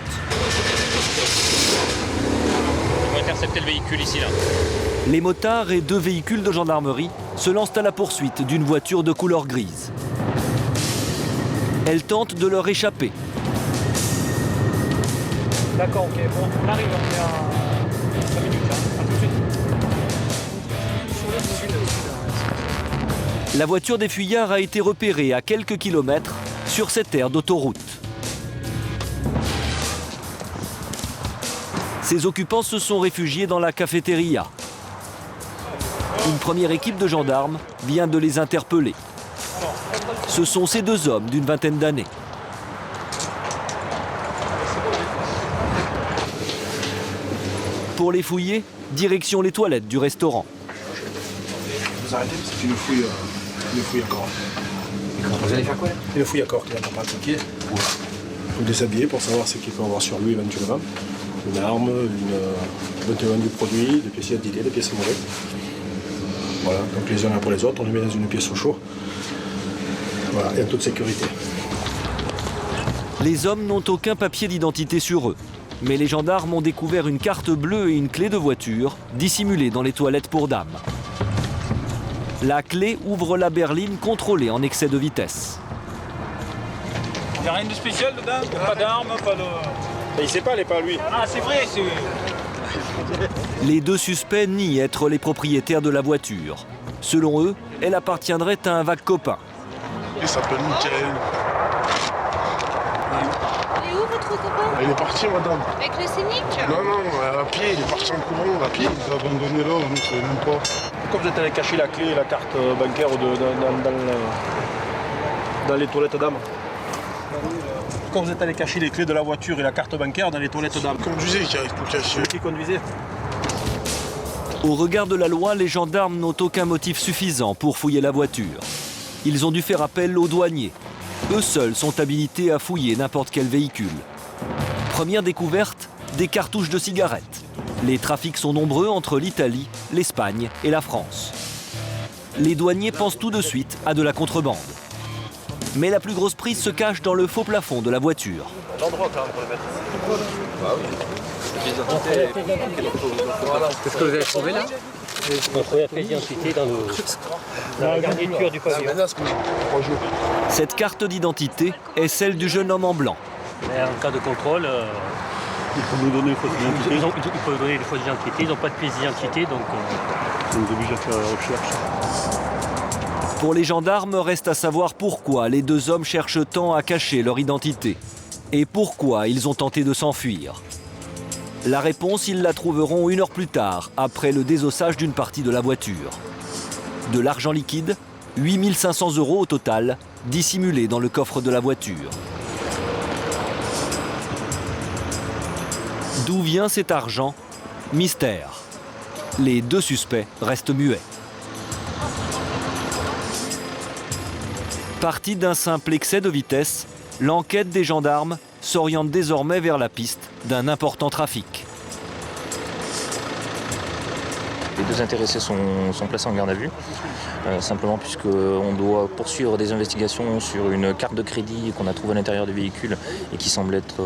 intercepté le véhicule ici, là. Les motards et 2 véhicules de gendarmerie se lancent à la poursuite d'une voiture de couleur grise. Elle tente de leur échapper. D'accord, ok, bon, on arrive, on est à 5 minutes, hein. À tout de suite. La voiture des fuyards a été repérée à quelques kilomètres sur cette aire d'autoroute. Ses occupants se sont réfugiés dans la cafétéria. Une première équipe de gendarmes vient de les interpeller. Ce sont ces 2 hommes d'une vingtaine d'années. Pour les fouiller, direction les toilettes du restaurant. Vous arrêtez, c'est une fouille à corps. Vous allez faire quoi là? Une fouille à corps qui n'entend pas attaquer. Il faut le déshabiller pour savoir ce qu'il peut avoir sur lui éventuellement. Une arme, éventuellement du produit, des pièces d'identité, des pièces mauvaises. Voilà, donc les uns après les autres, on les met dans une pièce au chaud. Voilà, et en toute sécurité. Les hommes n'ont aucun papier d'identité sur eux. Mais les gendarmes ont découvert une carte bleue et une clé de voiture dissimulées dans les toilettes pour dames. La clé ouvre la berline contrôlée en excès de vitesse. Il n'y a rien de spécial dedans? Pas d'armes, pas de... Mais il sait pas, elle n'est pas à lui. Ah, c'est vrai, c'est... Les 2 suspects nient être les propriétaires de la voiture. Selon eux, elle appartiendrait à un vague copain. Il s'appelle Michael. Il est où votre copain? Il est parti, madame. Avec le Scénic? Non, à pied, il est parti en courant, à pied. Il a abandonné là, on ne savait même pas. Pourquoi vous êtes allé cacher la clé et la carte bancaire dans les toilettes dames? Pourquoi vous êtes allé cacher les clés de la voiture et la carte bancaire dans les toilettes dames? Conduisez, qui a tout caché. Qui conduisait? Au regard de la loi, les gendarmes n'ont aucun motif suffisant pour fouiller la voiture. Ils ont dû faire appel aux douaniers. Eux seuls sont habilités à fouiller n'importe quel véhicule. Première découverte, des cartouches de cigarettes. Les trafics sont nombreux entre l'Italie, l'Espagne et la France. Les douaniers pensent tout de suite à de la contrebande. Mais la plus grosse prise se cache dans le faux plafond de la voiture. L'endroit quand même pour le mettre. Bah oui. Qu'est-ce que vous avez trouvé là? On trouve la pièce d'identité dans la garniture du pavillon. Cette carte d'identité est celle du jeune homme en blanc. Mais en cas de contrôle, il faut nous donner une fausse identité. Il faut donner une fausse identité. Ils n'ont pas de pièce d'identité, donc on nous oblige à faire la recherche. Pour les gendarmes, reste à savoir pourquoi les 2 hommes cherchent tant à cacher leur identité. Et pourquoi ils ont tenté de s'enfuir. La réponse, ils la trouveront 1 heure plus tard, après le désossage d'une partie de la voiture. De l'argent liquide, 8 500 € au total, dissimulés dans le coffre de la voiture. D'où vient cet argent? Mystère. Les 2 suspects restent muets. Parti d'un simple excès de vitesse, l'enquête des gendarmes s'oriente désormais vers la piste d'un important trafic. Les 2 intéressés sont placés en garde à vue, simplement puisqu'on doit poursuivre des investigations sur une carte de crédit qu'on a trouvée à l'intérieur du véhicule et qui semble être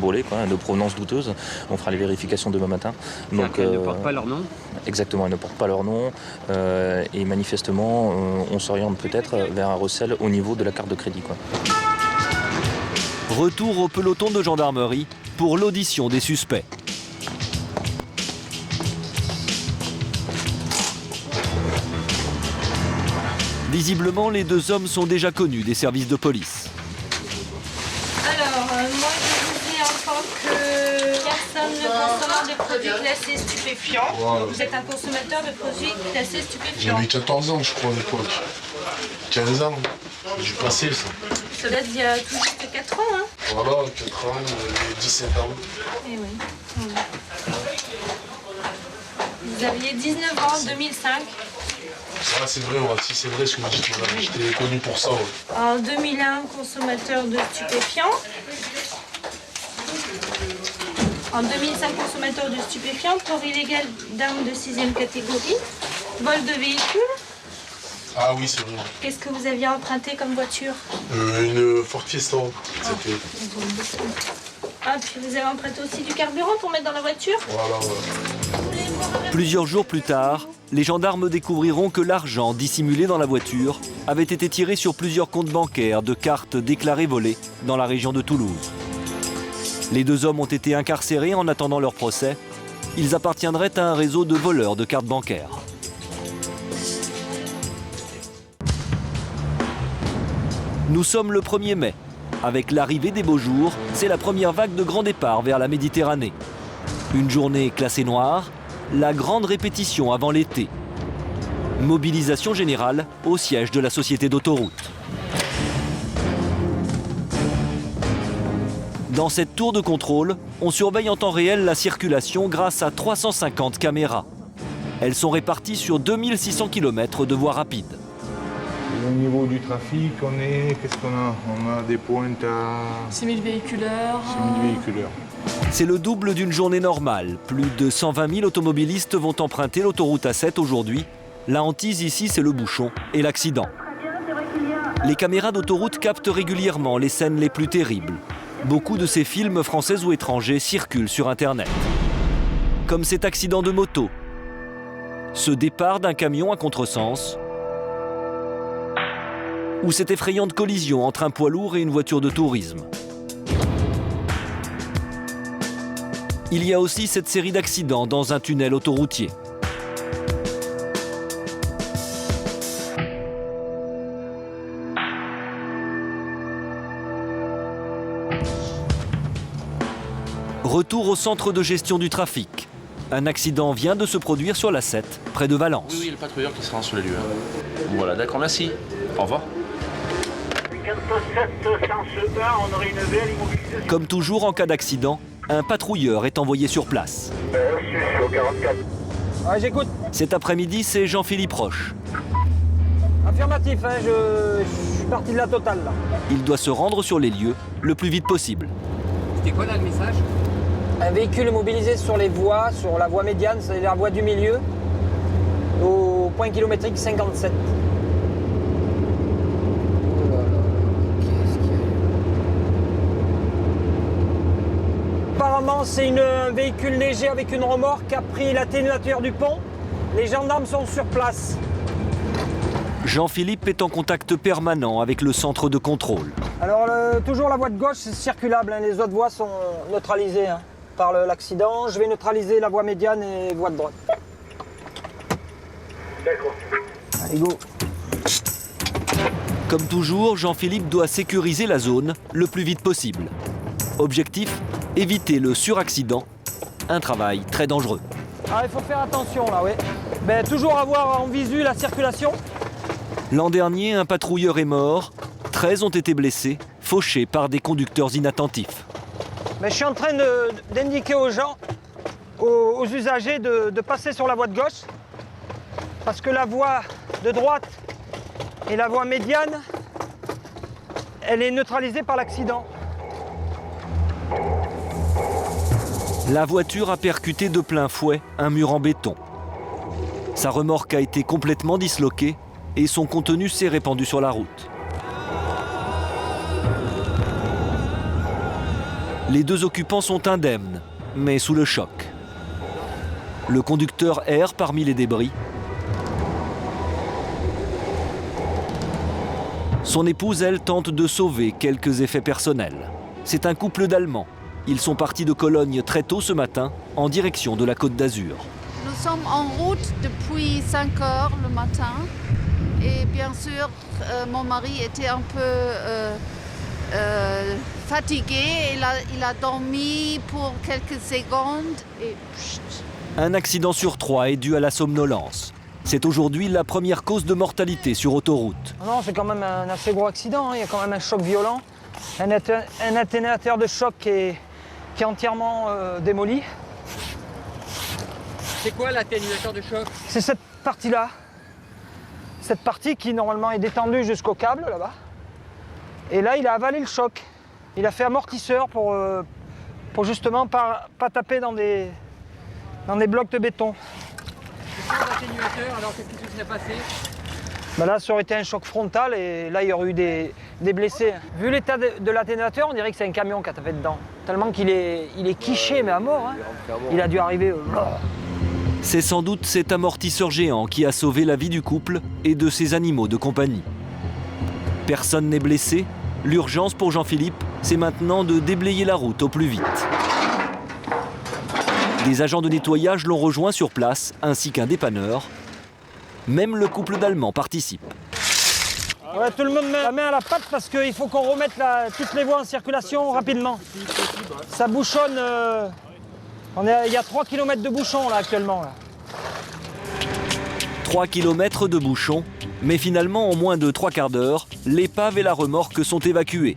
volée, de provenance douteuse. On fera les vérifications demain matin. Donc, elles ne portent pas leur nom? Exactement, elles ne portent pas leur nom et manifestement on s'oriente peut-être vers un recel au niveau de la carte de crédit. Retour au peloton de gendarmerie pour l'audition des suspects. Visiblement, les 2 hommes sont déjà connus des services de police. Alors, moi je vous ai en tant que personne consommant de produits classés stupéfiants. Wow. Vous êtes un consommateur de produits classés stupéfiants. J'avais 14 ans, je crois, à l'époque. 15 ans. J'ai passé ça. Ça date d'il y a tout juste 4 ans, hein? Voilà, 4 ans, 17 ans. Eh oui. Vous aviez 19 ans en 2005. Ah, c'est vrai, ouais. Si c'est vrai ce que vous dites, madame. J'étais connu pour ça. Ouais. En 2001, consommateur de stupéfiants. En 2005, consommateur de stupéfiants, port illégal d'armes de 6e catégorie, vol de véhicule. Ah oui, c'est vrai. Qu'est-ce que vous aviez emprunté comme voiture? Une Ford Fiesta. C'était. Ah, puis vous avez emprunté aussi du carburant pour mettre dans la voiture? Voilà, ouais. Plusieurs jours plus tard, les gendarmes découvriront que l'argent dissimulé dans la voiture avait été tiré sur plusieurs comptes bancaires de cartes déclarées volées dans la région de Toulouse. Les deux hommes ont été incarcérés en attendant leur procès. Ils appartiendraient à un réseau de voleurs de cartes bancaires. Nous sommes le 1er mai. Avec l'arrivée des beaux jours, c'est la première vague de grand départ vers la Méditerranée. Une journée classée noire, la grande répétition avant l'été. Mobilisation générale au siège de la société d'autoroute. Dans cette tour de contrôle, on surveille en temps réel la circulation grâce à 350 caméras. Elles sont réparties sur 2600 km de voies rapides. Au niveau du trafic, qu'est-ce qu'on a? On a des pointes à 6000 véhiculeurs. 6000 véhiculeurs. C'est le double d'une journée normale. Plus de 120 000 automobilistes vont emprunter l'autoroute A7 aujourd'hui. La hantise ici, c'est le bouchon et l'accident. Les caméras d'autoroute captent régulièrement les scènes les plus terribles. Beaucoup de ces films français ou étrangers circulent sur Internet. Comme cet accident de moto, ce départ d'un camion à contresens, ou cette effrayante collision entre un poids lourd et une voiture de tourisme. Il y a aussi cette série d'accidents dans un tunnel autoroutier. Retour au centre de gestion du trafic. Un accident vient de se produire sur l'A7, près de Valence. Oui, le patrouilleur qui sera sur les lieux. Voilà, d'accord, merci. Au revoir. Comme toujours en cas d'accident, un patrouilleur est envoyé sur place. Ouais, j'écoute. Cet après-midi, c'est Jean-Philippe Roche. Affirmatif, hein, je suis parti de la totale là. Il doit se rendre sur les lieux le plus vite possible. C'était quoi là le message? Un véhicule mobilisé sur les voies, sur la voie médiane, c'est la voie du milieu, au point kilométrique 57. Apparemment, c'est un véhicule léger avec une remorque qui a pris l'atténuateur du pont. Les gendarmes sont sur place. Jean-Philippe est en contact permanent avec le centre de contrôle. Alors, toujours la voie de gauche, c'est circulable. Hein. Les autres voies sont neutralisées par l'accident. Je vais neutraliser la voie médiane et voie de droite. D'accord. Allez, go. Comme toujours, Jean-Philippe doit sécuriser la zone le plus vite possible. Objectif, éviter le suraccident. Un travail très dangereux. Ah, il faut faire attention là, oui. Ben, toujours avoir en visu la circulation. L'an dernier, un patrouilleur est mort. 13 ont été blessés, fauchés par des conducteurs inattentifs. Mais je suis en train d'indiquer aux gens, aux usagers, de passer sur la voie de gauche. Parce que la voie de droite et la voie médiane, elle est neutralisée par l'accident. La voiture a percuté de plein fouet un mur en béton. Sa remorque a été complètement disloquée et son contenu s'est répandu sur la route. Les deux occupants sont indemnes, mais sous le choc. Le conducteur erre parmi les débris. Son épouse, elle, tente de sauver quelques effets personnels. C'est un couple d'Allemands. Ils sont partis de Cologne très tôt ce matin, en direction de la Côte d'Azur. Nous sommes en route depuis 5 heures le matin. Et bien sûr, mon mari était un peu fatigué. Il a dormi pour quelques secondes et... Un accident sur 3 est dû à la somnolence. C'est aujourd'hui la première cause de mortalité sur autoroute. Non, c'est quand même un assez gros accident. Il y a quand même un choc violent. Un atténuateur de choc qui est entièrement démoli. C'est quoi l'atténuateur de choc? C'est cette partie-là. Cette partie qui normalement est détendue jusqu'au câble là-bas. Et là, il a avalé le choc. Il a fait amortisseur pour justement pas taper dans des blocs de béton. Et sans atténuateur, alors qu'est-ce qui se serait passé? Ben là, ça aurait été un choc frontal et là, il y aurait eu des blessés. Vu l'état de l'atténuateur, on dirait que c'est un camion qui a tapé dedans. Tellement qu'il est quiché, mais à mort. Hein. Il a dû arriver... C'est sans doute cet amortisseur géant qui a sauvé la vie du couple et de ses animaux de compagnie. Personne n'est blessé. L'urgence pour Jean-Philippe, c'est maintenant de déblayer la route au plus vite. Des agents de nettoyage l'ont rejoint sur place, ainsi qu'un dépanneur. Même le couple d'Allemands participe. Ouais, tout le monde met la main à la pâte parce qu'il faut qu'on remette toutes les voies en circulation rapidement. Ça bouchonne. Il y a 3 km de bouchons là actuellement. Là. 3 km de bouchons, mais finalement en moins de 3 quarts d'heure, l'épave et la remorque sont évacuées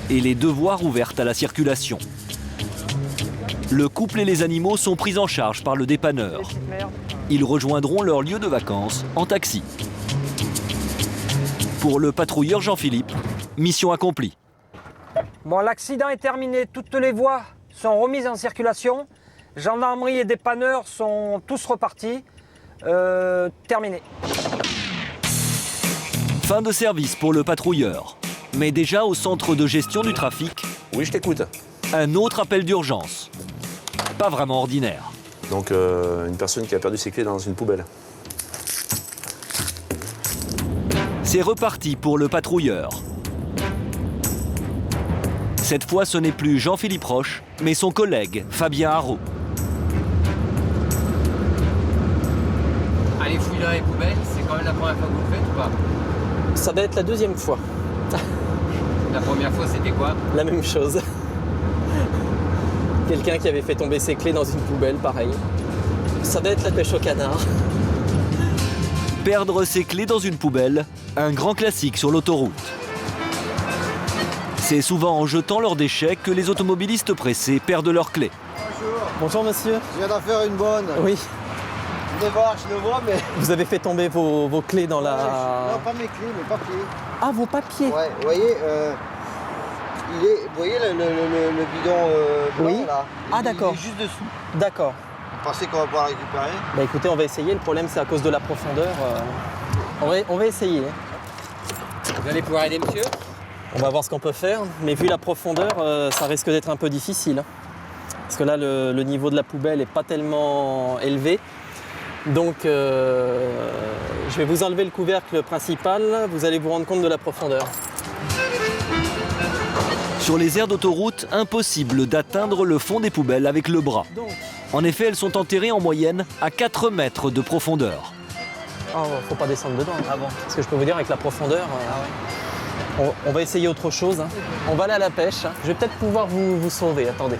et les 2 voies ouvertes à la circulation. Le couple et les animaux sont pris en charge par le dépanneur. Ils rejoindront leur lieu de vacances en taxi. Pour le patrouilleur Jean-Philippe, mission accomplie. Bon, l'accident est terminé, toutes les voies sont remises en circulation. Gendarmerie et dépanneurs sont tous repartis. Terminé. Fin de service pour le patrouilleur. Mais déjà au centre de gestion du trafic. Oui, je t'écoute. Un autre appel d'urgence. Pas vraiment ordinaire. Donc, une personne qui a perdu ses clés dans une poubelle. C'est reparti pour le patrouilleur. Cette fois, ce n'est plus Jean-Philippe Roche, mais son collègue Fabien Haraud. Allez, fouiller dans les poubelles, c'est quand même la première fois que vous le faites ou pas? Ça va être la 2e fois. La première fois, c'était quoi? La même chose. Quelqu'un qui avait fait tomber ses clés dans une poubelle, pareil. Ça va être la pêche au canard. Perdre ses clés dans une poubelle, un grand classique sur l'autoroute. C'est souvent en jetant leurs déchets que les automobilistes pressés perdent leurs clés. Bonjour. Bonjour monsieur. Je viens d'en faire une bonne. Oui. Venez voir, je le vois, mais... Vous avez fait tomber vos clés dans la... Non, pas mes clés, mes papiers. Ah, vos papiers. Ouais, vous voyez, vous voyez le bidon blanc, oui. Là. Ah, d'accord. Il est juste dessous. D'accord. Vous pensez qu'on va pouvoir le récupérer? Bah écoutez, on va essayer. Le problème, c'est à cause de la profondeur. On va essayer. Vous allez pouvoir aider monsieur? On va voir ce qu'on peut faire. Mais vu la profondeur, ça risque d'être un peu difficile. Parce que là, le niveau de la poubelle n'est pas tellement élevé. Donc, je vais vous enlever le couvercle principal. Vous allez vous rendre compte de la profondeur. Sur les aires d'autoroute, impossible d'atteindre le fond des poubelles avec le bras. En effet, elles sont enterrées en moyenne à 4 mètres de profondeur. Ah, faut pas descendre dedans. Ah bon? Parce que je peux vous dire, avec la profondeur, on va essayer autre chose. Hein. On va aller à la pêche. Hein. Je vais peut-être pouvoir vous sauver. Attendez.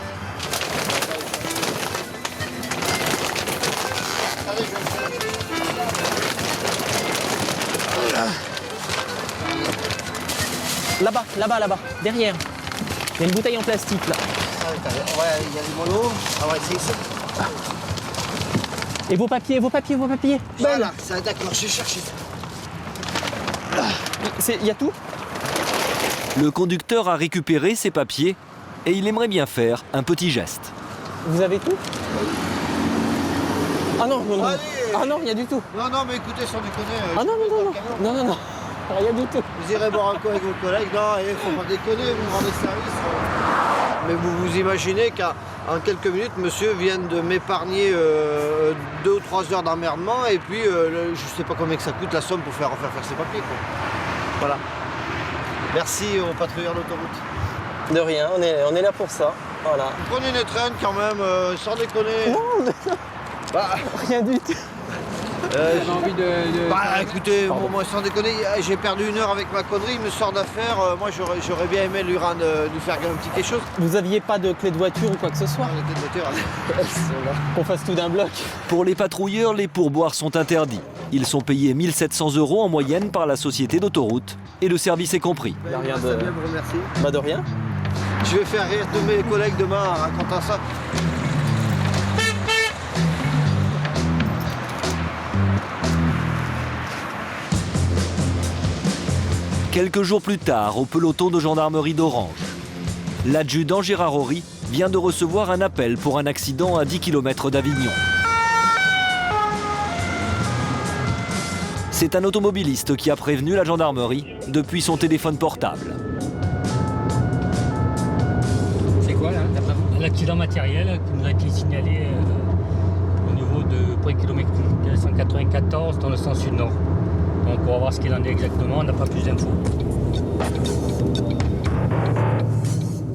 Là-bas, derrière. Il y a une bouteille en plastique là. Ouais, il y a du mollo. On va essayer ça. Et vos papiers. Voilà, ça d'accord, je vais chercher. Il y a tout? Le conducteur a récupéré ses papiers et il aimerait bien faire un petit geste. Vous avez tout? Ah non. Allez. Ah non, rien du tout. Non, mais écoutez, sans déconner. Ah non. Rien du tout. Vous irez boire un coup avec vos collègues. Non, il faut pas déconner, vous me rendez service. Mais vous vous imaginez qu'en quelques minutes, monsieur vient de m'épargner 2 ou 3 heures d'emmerdement et puis je sais pas combien que ça coûte la somme pour faire ses papiers. Quoi. Voilà. Merci aux patrouilleurs d'autoroute. De rien, on est là pour ça. Voilà. Vous prenez une traîne quand même, sans déconner. Non, rien du tout. J'ai envie de... Bah écoutez, moi sans déconner, j'ai perdu 1 heure avec ma connerie, il me sort d'affaire. Moi j'aurais bien aimé lui faire un petit quelque chose. Vous aviez pas de clé de voiture ou quoi que ce soit? Les clés de voiture, qu'on fasse tout d'un bloc. Pour les patrouilleurs, les pourboires sont interdits. Ils sont payés 1 700 € en moyenne par la société d'autoroute et le service est compris. Il y a rien de... bien vous remercier. Bah de rien. Je vais faire rire tous mes collègues demain en racontant ça. Quelques jours plus tard, au peloton de gendarmerie d'Orange, l'adjudant Gérard Horry vient de recevoir un appel pour un accident à 10 km d'Avignon. C'est un automobiliste qui a prévenu la gendarmerie depuis son téléphone portable. C'est quoi là, d'après vous? L'accident matériel qui nous a été signalé au niveau de point kilométrique 194 dans le sens sud-nord. Donc on va voir ce qu'il en est exactement, on n'a pas plus d'infos.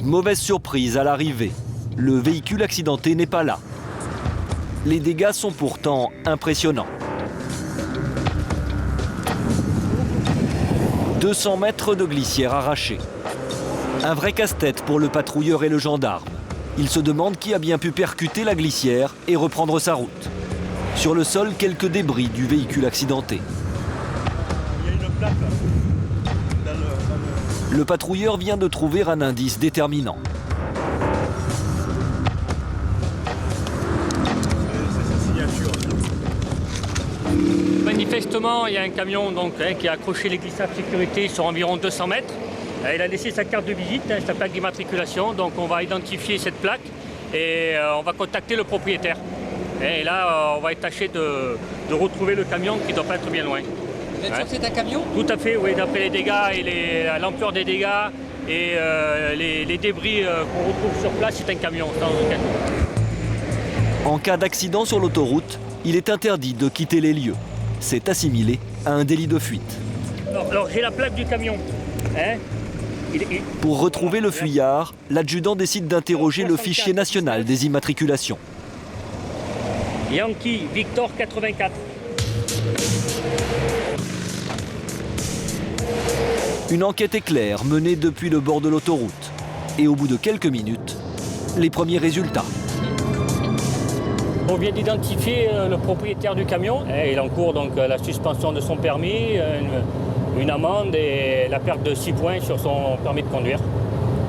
Mauvaise surprise à l'arrivée. Le véhicule accidenté n'est pas là. Les dégâts sont pourtant impressionnants. 200 mètres de glissière arrachée. Un vrai casse-tête pour le patrouilleur et le gendarme. Il se demande qui a bien pu percuter la glissière et reprendre sa route. Sur le sol, quelques débris du véhicule accidenté. Il y a une plaque là. Le patrouilleur vient de trouver un indice déterminant. Manifestement, il y a un camion qui a accroché les glissades de sécurité sur environ 200 mètres. Il a laissé sa carte de visite, sa plaque d'immatriculation. Donc on va identifier cette plaque et on va contacter le propriétaire. Et là, on va tâcher de retrouver le camion qui ne doit pas être bien loin. Vous êtes sûr que c'est un camion? Tout à fait, oui, d'après les dégâts et l'ampleur des dégâts et les débris qu'on retrouve sur place, c'est un camion, sans aucun doute. En cas d'accident sur l'autoroute, il est interdit de quitter les lieux. C'est assimilé à un délit de fuite. Alors j'ai la plaque du camion. Pour retrouver le fuyard, l'adjudant décide d'interroger le fichier national des immatriculations. Yankee Victor 84. Une enquête éclair menée depuis le bord de l'autoroute. Et au bout de quelques minutes, les premiers résultats. On vient d'identifier le propriétaire du camion. Il encourt donc la suspension de son permis, une amende et la perte de 6 points sur son permis de conduire.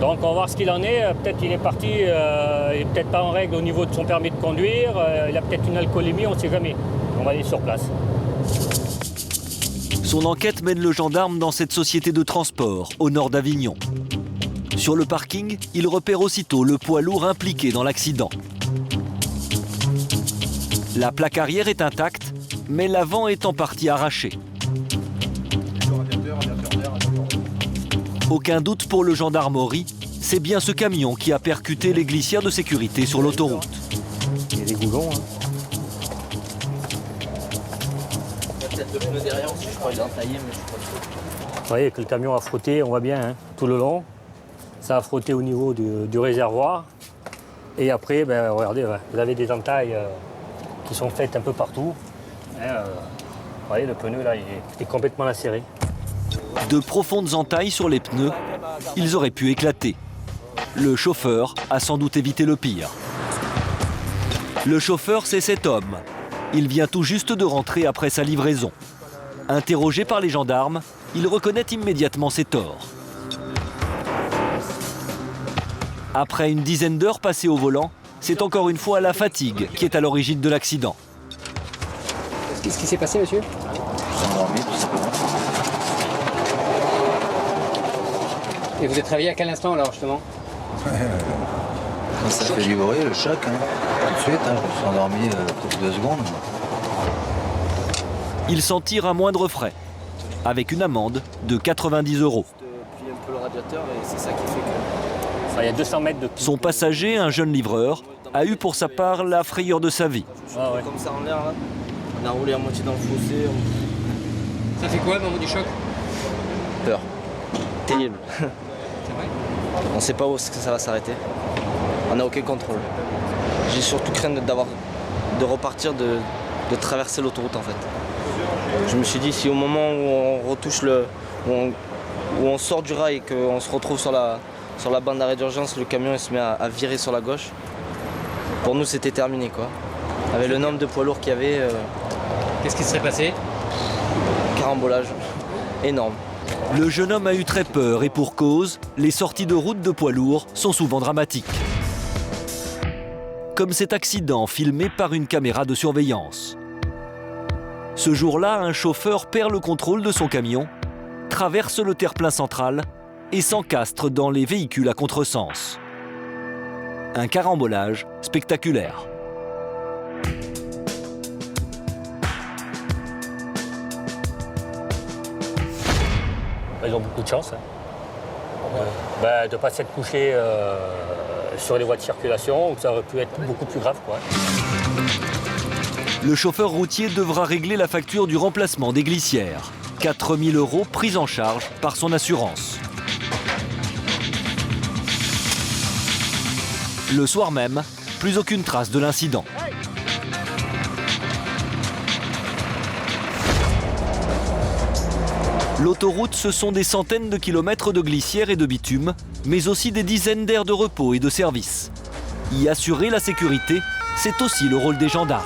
Donc on va voir ce qu'il en est. Peut-être qu'il est parti, il n'est peut-être pas en règle au niveau de son permis de conduire. Il a peut-être une alcoolémie, on ne sait jamais. On va aller sur place. Son enquête mène le gendarme dans cette société de transport, au nord d'Avignon. Sur le parking, il repère aussitôt le poids lourd impliqué dans l'accident. La plaque arrière est intacte, mais l'avant est en partie arraché. Aucun doute pour le gendarmerie, c'est bien ce camion qui a percuté les glissières de sécurité sur l'autoroute. Il y a des goulons. Peut-être le pneu derrière aussi, je crois qu'il est entaillé, mais je suis pas sûr. Vous voyez que le camion a frotté, on voit bien, tout le long. Ça a frotté au niveau du réservoir. Et après, regardez, vous avez des entailles qui sont faites un peu partout. Vous voyez, le pneu là, il est complètement lacéré. De profondes entailles sur les pneus, ils auraient pu éclater. Le chauffeur a sans doute évité le pire. Le chauffeur, c'est cet homme. Il vient tout juste de rentrer après sa livraison. Interrogé par les gendarmes, il reconnaît immédiatement ses torts. Après une dizaine d'heures passées au volant, c'est encore une fois la fatigue qui est à l'origine de l'accident. Qu'est-ce qui s'est passé, monsieur? Je suis endormi, tout simplement. Et vous êtes réveillé à quel instant, alors, justement? Quand ça fait du bruit, le choc, tout de suite, je me suis endormi pour 2 secondes. Il s'en tire à moindre frais, avec une amende de 90 €. Puis un peu le radiateur, et c'est ça qui fait que... Il y a 200 mètres de... Son passager, un jeune livreur, a eu pour sa part la frayeur de sa vie. Comme ça en l'air, là. On a roulé à moitié dans le fossé. Ça fait quoi, le moment du choc? Peur. Terrible. C'est vrai? On ne sait pas où ça va s'arrêter. On n'a aucun contrôle. J'ai surtout crainte de repartir, de traverser l'autoroute, en fait. Je me suis dit, si au moment où on retouche où on sort du rail et qu'on se retrouve sur la bande d'arrêt d'urgence, le camion il se met à virer sur la gauche. Pour nous, c'était terminé, quoi. Avec le nombre de poids lourds qu'il y avait... Qu'est-ce qui serait passé? Carambolage. Énorme. Le jeune homme a eu très peur et pour cause, les sorties de route de poids lourds sont souvent dramatiques. Comme cet accident filmé par une caméra de surveillance. Ce jour-là, un chauffeur perd le contrôle de son camion, traverse le terre-plein central et s'encastre dans les véhicules à contresens. Un carambolage spectaculaire. Ils ont beaucoup de chance de ne pas s'être couchés sur les voies de circulation, où ça aurait pu être beaucoup plus grave, quoi. Le chauffeur routier devra régler la facture du remplacement des glissières. 4 000 € pris en charge par son assurance. Le soir même, plus aucune trace de l'incident. L'autoroute, ce sont des centaines de kilomètres de glissières et de bitume, mais aussi des dizaines d'aires de repos et de services. Y assurer la sécurité, c'est aussi le rôle des gendarmes.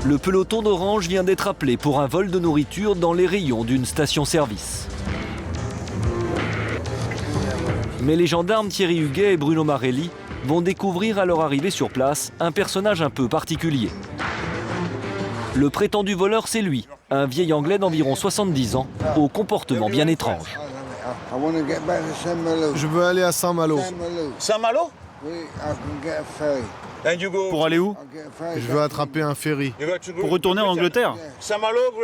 Le peloton d'Orange vient d'être appelé pour un vol de nourriture dans les rayons d'une station-service. Mais les gendarmes Thierry Huguet et Bruno Marelli vont découvrir à leur arrivée sur place un personnage un peu particulier. Le prétendu voleur, c'est lui, un vieil Anglais d'environ 70 ans, au comportement bien étrange. Je veux aller à Saint-Malo. Saint-Malo? Pour aller où? Je veux attraper un ferry. Pour retourner en Angleterre?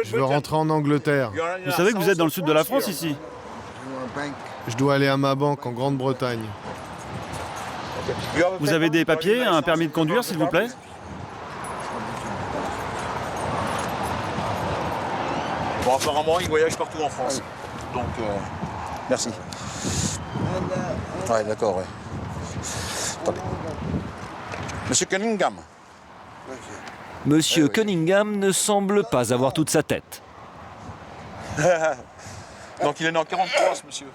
Je veux rentrer en Angleterre. Vous savez que vous êtes dans le sud de la France ici? Je dois aller à ma banque en Grande-Bretagne. Vous avez des papiers, un permis de conduire s'il vous plaît? Bon, apparemment, il voyage partout en France. Donc, merci. Ouais, d'accord, ouais. Attendez. Monsieur Cunningham. Monsieur Cunningham ne semble pas avoir toute sa tête. Donc, il est né en 43, ce monsieur.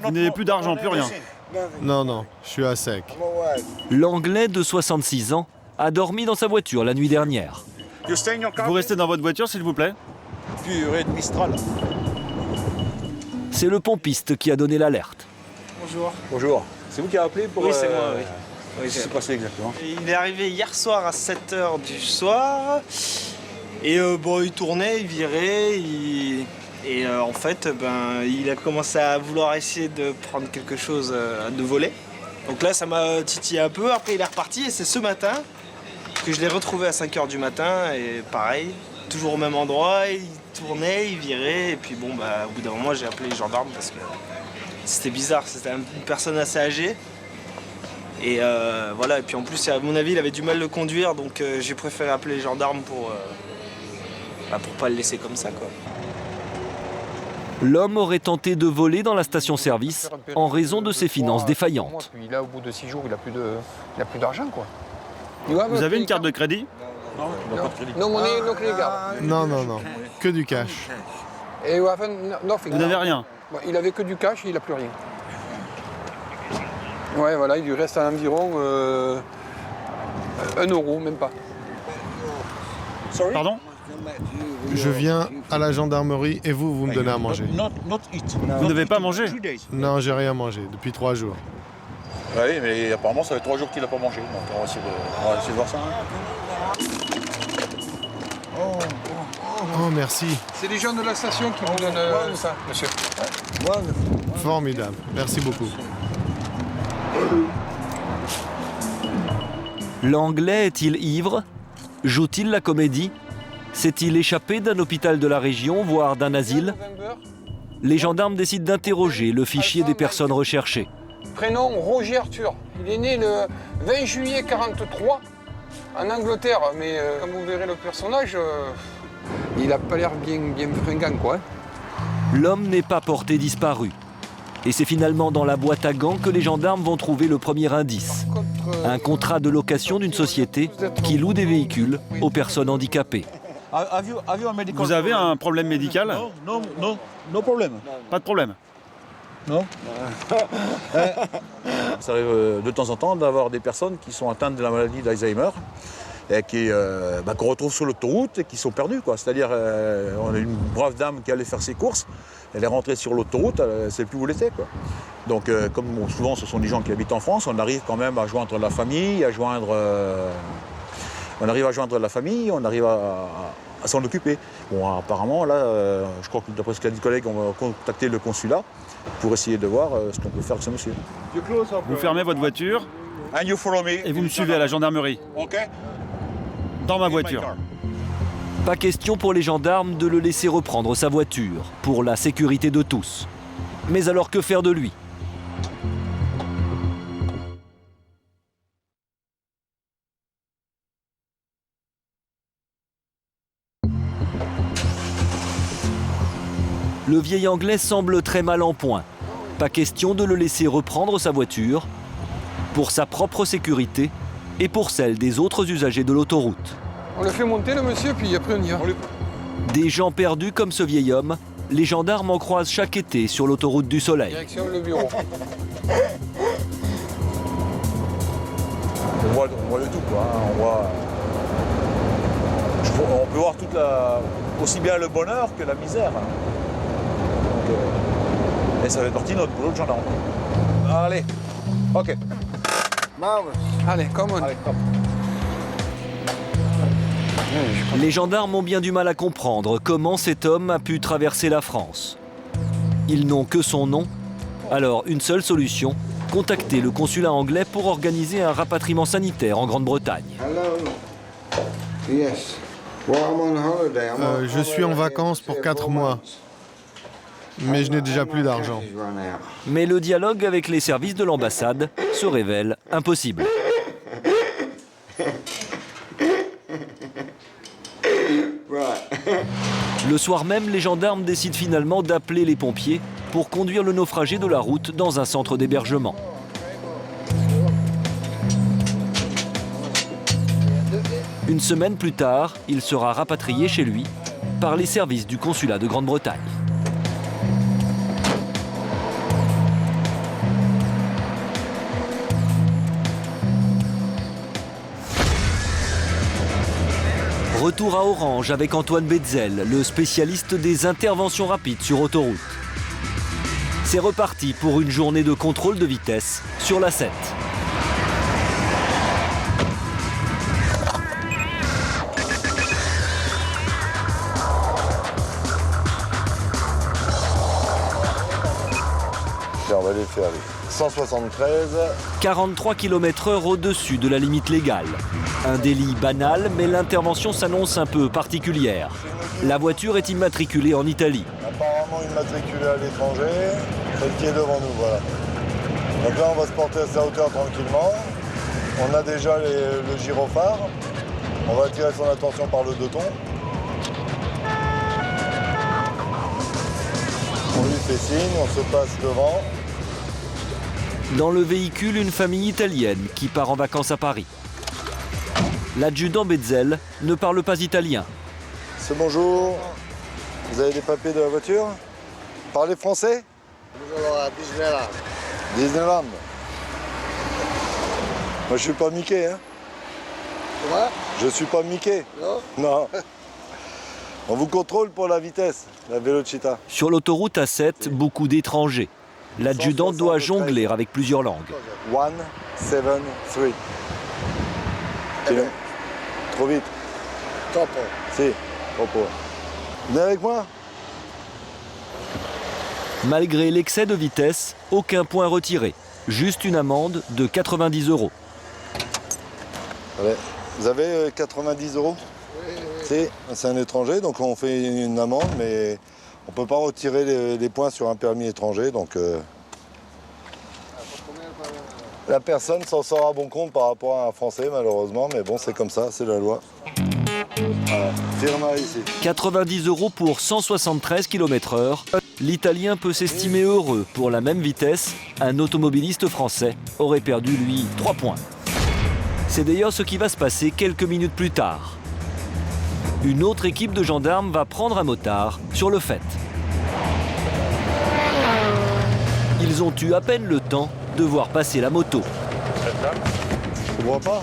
Vous n'avez plus d'argent, plus rien? Non, non, je suis à sec. L'Anglais de 66 ans a dormi dans sa voiture la nuit dernière. Vous restez dans votre voiture, s'il vous plaît? Purée de Mistral. C'est le pompiste qui a donné l'alerte. Bonjour. Bonjour. C'est vous qui avez appelé pour... Oui, c'est moi, oui. Qu'est-ce qui s'est passé exactement? Il est arrivé hier soir à 7 h du soir. Et bon, il tournait, il virait. Et en fait, il a commencé à vouloir essayer de prendre quelque chose de voler. Donc là, ça m'a titillé un peu. Après, il est reparti. Et c'est ce matin que je l'ai retrouvé à 5 h du matin. Et pareil, toujours au même endroit. Il tournait, il virait. Et puis bon, au bout d'un moment, j'ai appelé les gendarmes parce que c'était bizarre. C'était une personne assez âgée. Et voilà. Et puis en plus, à mon avis, il avait du mal de conduire. Donc j'ai préféré appeler les gendarmes pour pas le laisser comme ça, quoi. L'homme aurait tenté de voler dans la station-service en raison de ses finances défaillantes. Puis là, au bout de 6 jours, il a plus d'argent, quoi. Vous avez une carte de crédit? No money, no credit card. Non, non, non, que du cash. Vous n'avez rien? Il avait que du cash, il n'a plus rien. Ouais, voilà, il lui reste environ 1 euro, même pas. Pardon? Je viens à la gendarmerie et vous me donnez à manger. Vous n'avez pas mangé? Non, j'ai rien mangé depuis 3 jours. Oui, mais apparemment, ça fait 3 jours qu'il n'a pas mangé. Donc, on va essayer de voir ça. Oh, merci. C'est les gens de la station qui vous donnent ça, monsieur. Formidable, merci beaucoup. L'Anglais est-il ivre? Joue-t-il la comédie? S'est-il échappé d'un hôpital de la région, voire d'un asile? Les gendarmes décident d'interroger le fichier des personnes recherchées. Prénom Roger Arthur. Il est né le 20 juillet 43 en Angleterre. Mais comme vous verrez le personnage, il n'a pas l'air bien fringant, quoi. L'homme n'est pas porté disparu. Et c'est finalement dans la boîte à gants que les gendarmes vont trouver le premier indice. Un contrat de location d'une société qui loue des véhicules aux personnes handicapées. Vous avez un problème médical? Non problème. Pas de problème? Non. Ça arrive de temps en temps d'avoir des personnes qui sont atteintes de la maladie d'Alzheimer et qu'on retrouve sur l'autoroute et qui sont perdues, quoi. C'est-à-dire, on a une brave dame qui allait faire ses courses, elle est rentrée sur l'autoroute, elle ne sait plus où elle était, quoi. Donc, comme souvent ce sont des gens qui habitent en France, on arrive quand même à joindre la famille, on arrive à s'en occuper. Bon, apparemment, là, je crois que d'après ce qu'a dit le collègue, on va contacter le consulat pour essayer de voir ce qu'on peut faire avec ce monsieur. Vous fermez votre voiture et vous me suivez à la gendarmerie. Dans ma voiture. Pas question pour les gendarmes de le laisser reprendre sa voiture, pour la sécurité de tous. Mais alors que faire de lui? Le vieil Anglais semble très mal en point. Pas question de le laisser reprendre sa voiture, pour sa propre sécurité et pour celle des autres usagers de l'autoroute. On le fait monter le monsieur, puis après on y va. Des gens perdus comme ce vieil homme, les gendarmes en croisent chaque été sur l'autoroute du Soleil. Direction le bureau. On voit le tout, quoi. On peut voir aussi bien le bonheur que la misère. Donc, et ça fait partie de notre boulot de gendarme. Allez, ok. Allez, come on. Les gendarmes ont bien du mal à comprendre comment cet homme a pu traverser la France. Ils n'ont que son nom, alors une seule solution, contacter le consulat anglais pour organiser un rapatriement sanitaire en Grande-Bretagne. Je suis en vacances pour 4 mois, mais je n'ai déjà plus d'argent. Mais le dialogue avec les services de l'ambassade se révèle impossible. Le soir même, les gendarmes décident finalement d'appeler les pompiers pour conduire le naufragé de la route dans un centre d'hébergement. Une semaine plus tard, il sera rapatrié chez lui par les services du consulat de Grande-Bretagne. Retour à Orange avec Antoine Betzel, le spécialiste des interventions rapides sur autoroute. C'est reparti pour une journée de contrôle de vitesse sur la 7. On va les faire. 173. 43 km/h au-dessus de la limite légale. Un délit banal, mais l'intervention s'annonce un peu particulière. La voiture est immatriculée en Italie. Apparemment immatriculée à l'étranger, celle qui est devant nous, voilà. Donc là, on va se porter à sa hauteur tranquillement. On a déjà le gyrophare. On va attirer son attention par le 2 tons. On lui fait signe, on se passe devant. Dans le véhicule, une famille italienne qui part en vacances à Paris. L'adjudant Betzel ne parle pas italien. C'est bonjour. Vous avez des papiers de la voiture? Parlez français? Bonjour à Disneyland. Disneyland. Moi, je suis pas Mickey, hein? Comment? Je suis pas Mickey. Non? Non. On vous contrôle pour la vitesse, la Velocita. Sur l'autoroute A7, beaucoup d'étrangers. L'adjudant doit jongler avec plusieurs langues. 173. Trop vite. Troppo. Si, troppo. Venez avec moi? Malgré l'excès de vitesse, aucun point retiré. Juste une amende de 90 €. Allez. Vous avez 90 €? Oui. C'est un étranger, donc on fait une amende, mais on ne peut pas retirer les points sur un permis étranger. Donc la personne s'en sort à bon compte par rapport à un Français, malheureusement, mais bon, c'est comme ça, c'est la loi. Voilà. Firma ici. 90 € pour 173 km/h. L'Italien peut s'estimer heureux. Pour la même vitesse, un automobiliste français aurait perdu, lui, 3 points. C'est d'ailleurs ce qui va se passer quelques minutes plus tard. Une autre équipe de gendarmes va prendre un motard sur le fait. Ils ont eu à peine le temps de voir passer la moto. Je ne vois pas.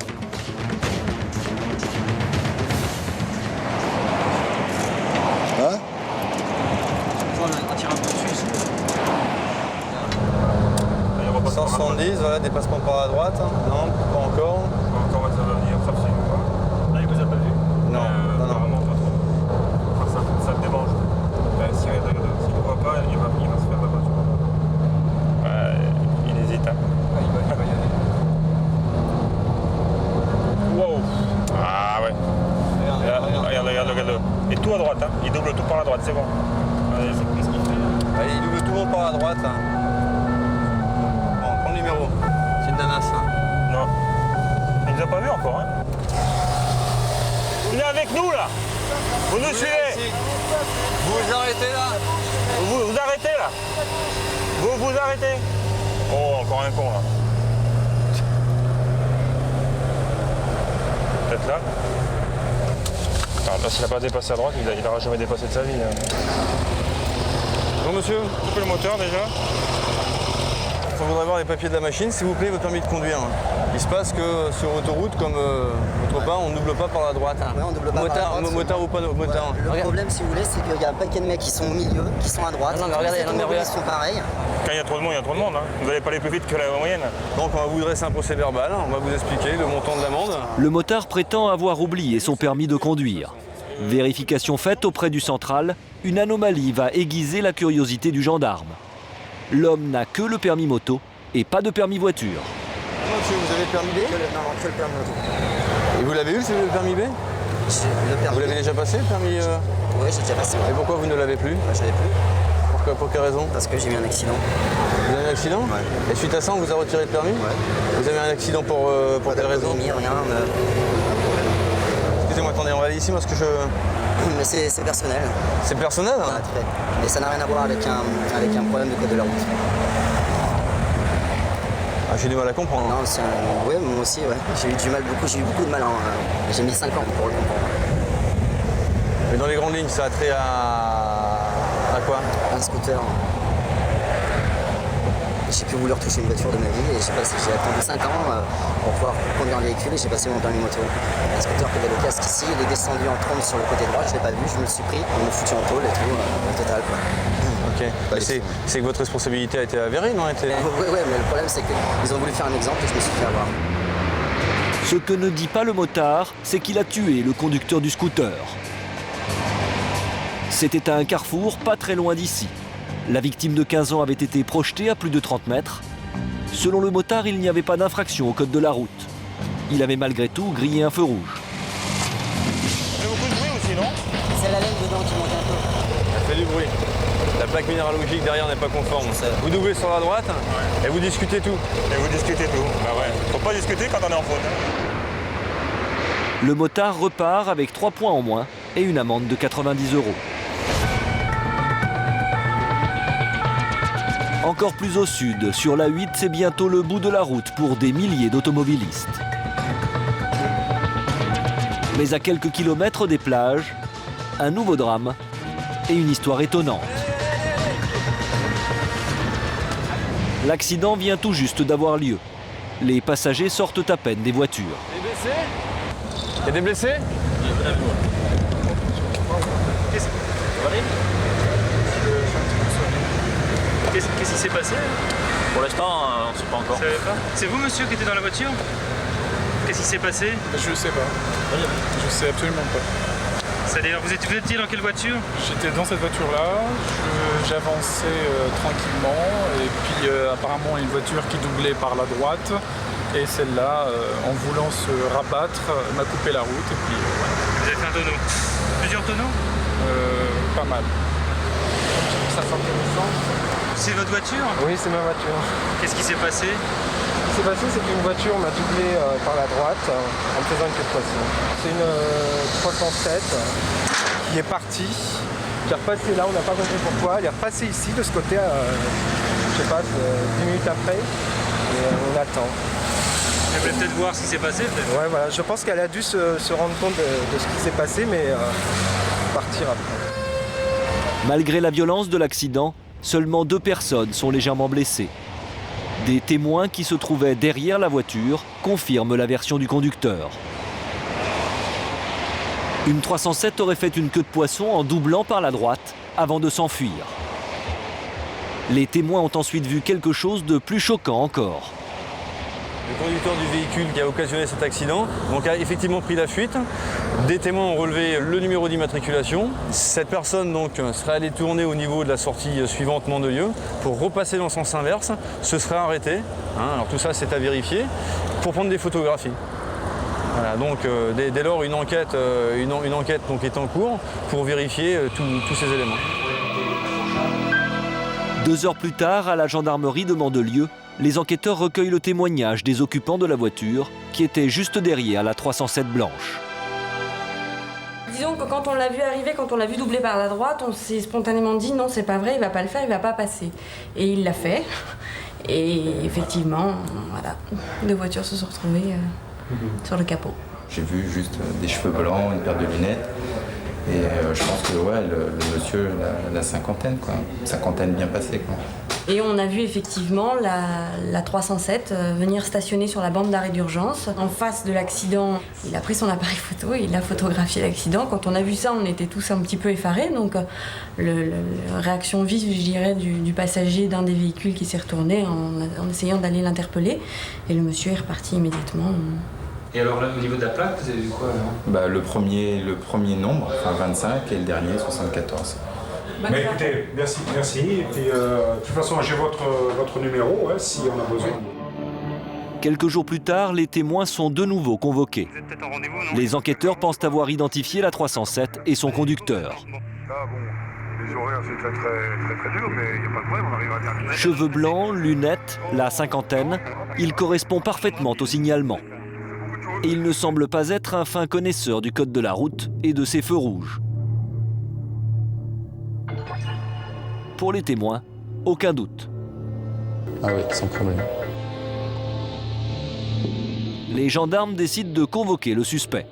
Hein? On tire un peu dessus ici. 170, voilà, dépassement par la droite. Non, pas encore. Encore, ça va venir, ça fait quoi? Là, il vous a pas vu? Non, non. Vraiment pas trop. Enfin, ça te dérange. S'il ne voit pas, il va se faire la voiture. Il hésite. Hein. Il va y aller. Wow! Ah ouais. Regarde. Et tout à droite, hein. Il double tout par la droite, c'est bon. Allez, c'est ce qu'il fait là. Allez, il double tout le monde par la droite. Bon, prends le numéro. C'est une nanas. Non. Il nous a pas vu encore, hein. Venez avec nous là. Vous nous suivez. Vous vous arrêtez là. là. Vous vous arrêtez. Oh, encore un con là. Peut-être là. Alors, là, s'il n'a pas dépassé à droite, il n'aura jamais dépassé de sa vie. Bon monsieur, coupez le moteur déjà. Il faudrait voir les papiers de la machine, s'il vous plaît, votre permis de conduire. Il se passe que sur autoroute, comme votre part, on ne double pas par la droite. Ouais, on double pas motard, par la droite. motard ou pas motard. Le problème, si vous voulez, c'est qu'il y a un paquet de mecs qui sont au milieu, qui sont à droite. Non, mais regardez, ils sont pareils. Quand il y a trop de monde, il y a trop de monde. Hein. Vous n'allez pas aller plus vite que la moyenne. Donc on va vous dresser un procès verbal, on va vous expliquer le montant de l'amende. Le motard prétend avoir oublié son permis de conduire. Vérification faite auprès du central, une anomalie va aiguiser la curiosité du gendarme. L'homme n'a que le permis moto et pas de permis voiture. Monsieur, vous avez le permis B? Non, que le permis moto. Et vous l'avez eu, le permis B? Vous l'avez déjà passé, le permis Oui, j'ai déjà passé. Et pourquoi vous ne l'avez plus? Je l'avais plus. Pour quelle raison? Parce que j'ai eu un accident. Vous avez un accident? Ouais. Et suite à ça, on vous a retiré le permis? Ouais. Vous avez un accident pour quelle raison? Rien. Excusez-moi, attendez, on va aller ici parce que je... Mais c'est personnel. C'est personnel? Ouais, très. Mais ça n'a rien à voir avec un problème de code de la route. Ah, j'ai du mal à comprendre. Non, oui, moi aussi, ouais. J'ai eu beaucoup de mal. Hein. J'ai mis 5 ans pour le comprendre. Mais dans les grandes lignes, ça a trait à quoi? Un scooter. J'ai plus voulu retoucher une voiture de ma vie et j'ai attendu 5 ans pour pouvoir conduire un véhicule et j'ai passé mon permis moto. Un scooter qui avait le casque ici, il est descendu en trombe sur le côté droit, je ne l'ai pas vu, je me le suis pris, on m'a foutu en tôle et tout, au total quoi. Ok, bah, c'est que votre responsabilité a été avérée, non? Oui, mais le problème c'est qu'ils ont voulu faire un exemple et je me suis fait avoir. Ce que ne dit pas le motard, c'est qu'il a tué le conducteur du scooter. C'était à un carrefour pas très loin d'ici. La victime de 15 ans avait été projetée à plus de 30 mètres. Selon le motard, il n'y avait pas d'infraction au code de la route. Il avait malgré tout grillé un feu rouge. Ça fait beaucoup de bruit aussi, non? C'est la laine dedans qui monte un peu. Ça fait du bruit. La plaque minéralogique derrière n'est pas conforme. Vous doublez sur la droite et vous discutez tout. Et vous discutez tout. Bah ouais. Faut pas discuter quand on est en faute. Le motard repart avec 3 points en moins et une amende de 90 €. Encore plus au sud, sur la 8, c'est bientôt le bout de la route pour des milliers d'automobilistes. Mais à quelques kilomètres des plages, un nouveau drame et une histoire étonnante. L'accident vient tout juste d'avoir lieu. Les passagers sortent à peine des voitures. Il y a des blessés? Qu'est-ce qui s'est passé? Pour l'instant, on ne sait pas encore. C'est vous, monsieur, qui était dans la voiture? Qu'est-ce qui s'est passé? Je ne sais pas. Je ne sais absolument pas. C'est-à-dire, vous étiez dans quelle voiture? J'étais dans cette voiture-là, j'avançais tranquillement, et puis apparemment une voiture qui doublait par la droite, et celle-là, en voulant se rabattre, m'a coupé la route, et puis voilà. Vous avez fait un tonneau? Plusieurs tonneaux? Pas mal. Ça fait c'est votre voiture? Oui, c'est ma voiture. Qu'est-ce qui s'est passé? Ce qui s'est passé, c'est qu'une voiture m'a doublé par la droite en me faisant une queue de poisson. C'est une 307 qui est partie, qui est repassée là, on n'a pas compris pourquoi. Elle est repassée ici, de ce côté, je sais pas, 10 minutes après, et on attend. Vous voulez peut-être voir ce qui s'est passé, peut-être? Ouais, voilà, je pense qu'elle a dû se rendre compte de ce qui s'est passé, mais partir après. Malgré la violence de l'accident, seulement 2 personnes sont légèrement blessées. Des témoins qui se trouvaient derrière la voiture confirment la version du conducteur. Une 307 aurait fait une queue de poisson en doublant par la droite avant de s'enfuir. Les témoins ont ensuite vu quelque chose de plus choquant encore. Le conducteur du véhicule qui a occasionné cet accident a effectivement pris la fuite. Des témoins ont relevé le numéro d'immatriculation. Cette personne serait allée tourner au niveau de la sortie suivante Mandelieu pour repasser dans le sens inverse, se serait arrêté. Alors tout ça c'est à vérifier pour prendre des photographies. Voilà, donc dès lors une enquête est en cours pour vérifier tous ces éléments. 2 heures plus tard, à la gendarmerie de Mandelieu, les enquêteurs recueillent le témoignage des occupants de la voiture qui étaient juste derrière la 307 blanche. disons que quand on l'a vu arriver, quand on l'a vu doubler par la droite, on s'est spontanément dit non, c'est pas vrai, il va pas le faire, il va pas passer. Et il l'a fait. Et effectivement, voilà, 2 voitures se sont retrouvées sur le capot. J'ai vu juste des cheveux blancs, une paire de lunettes. Et je pense que ouais, le monsieur, la cinquantaine, quoi. Cinquantaine bien passée, quoi. Et on a vu effectivement la 307 venir stationner sur la bande d'arrêt d'urgence. En face de l'accident, il a pris son appareil photo et il a photographié l'accident. Quand on a vu ça, on était tous un petit peu effarés. Donc, la réaction vive, je dirais, du passager d'un des véhicules qui s'est retourné en essayant d'aller l'interpeller. Et le monsieur est reparti immédiatement. Et alors là, au niveau de la plaque, vous avez vu quoi alors? Bah, le premier nombre, enfin 25, et le dernier, 74. Bah, écoutez, merci. Et puis, de toute façon, j'ai votre numéro, si on a besoin. Quelques jours plus tard, les témoins sont de nouveau convoqués. Les enquêteurs pensent avoir identifié la 307 et son conducteur. Les horaires, c'est très dur, mais il n'y a pas de problème, on arrive à bien. Cheveux blancs, lunettes, la cinquantaine, il correspond parfaitement au signalement. Et il ne semble pas être un fin connaisseur du code de la route et de ses feux rouges. Pour les témoins, aucun doute. Ah oui, sans problème. Les gendarmes décident de convoquer le suspect.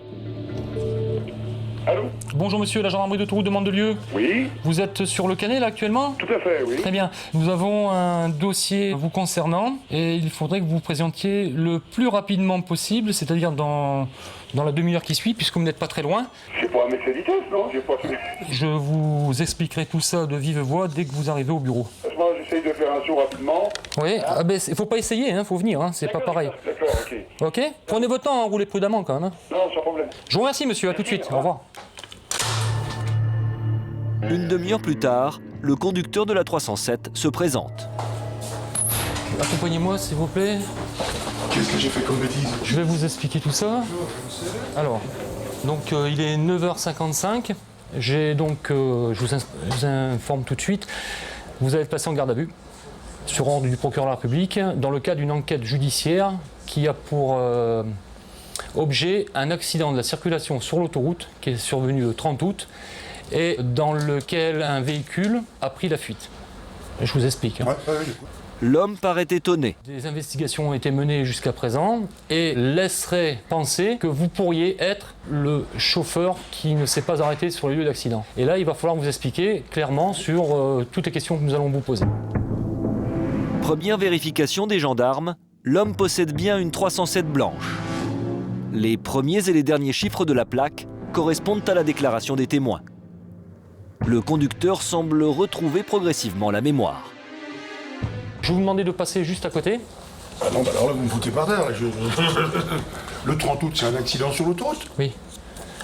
Allô? Bonjour monsieur, la gendarmerie d'autoroute de Mandelieu. Oui. Vous êtes sur le Canet là actuellement? Tout à fait, oui. Très bien. Nous avons un dossier vous concernant et il faudrait que vous vous présentiez le plus rapidement possible, c'est-à-dire dans la demi-heure qui suit, puisque vous n'êtes pas très loin. C'est pas un excès de vitesse, non? Je vous expliquerai tout ça de vive voix dès que vous arrivez au bureau. Moi, j'essaye de faire un tour rapidement. Oui, il faut pas essayer, faut venir, c'est pas pareil. D'accord, ok. Ok? Prenez votre temps, roulez prudemment quand même. Non, sans problème. Je vous remercie monsieur, à tout de suite, au revoir. Une demi-heure plus tard, le conducteur de la 307 se présente. Accompagnez-moi s'il vous plaît. Qu'est-ce que j'ai fait comme bêtise? Je vais vous expliquer tout ça. Alors, donc il est 9h55. J'ai donc, je vous informe tout de suite, vous allez être placé en garde à vue sur ordre du procureur de la République dans le cadre d'une enquête judiciaire qui a pour objet un accident de la circulation sur l'autoroute qui est survenu le 30 août et dans lequel un véhicule a pris la fuite. Je vous explique. L'homme paraît étonné. Des investigations ont été menées jusqu'à présent et laisseraient penser que vous pourriez être le chauffeur qui ne s'est pas arrêté sur les lieux d'accident. Et là, il va falloir vous expliquer clairement sur toutes les questions que nous allons vous poser. Première vérification des gendarmes, l'homme possède bien une 307 blanche. Les premiers et les derniers chiffres de la plaque correspondent à la déclaration des témoins. Le conducteur semble retrouver progressivement la mémoire. Je vais vous demander de passer juste à côté. Ah non, alors là, vous me foutez par terre. Le 30 août, c'est un accident sur l'autoroute? Oui.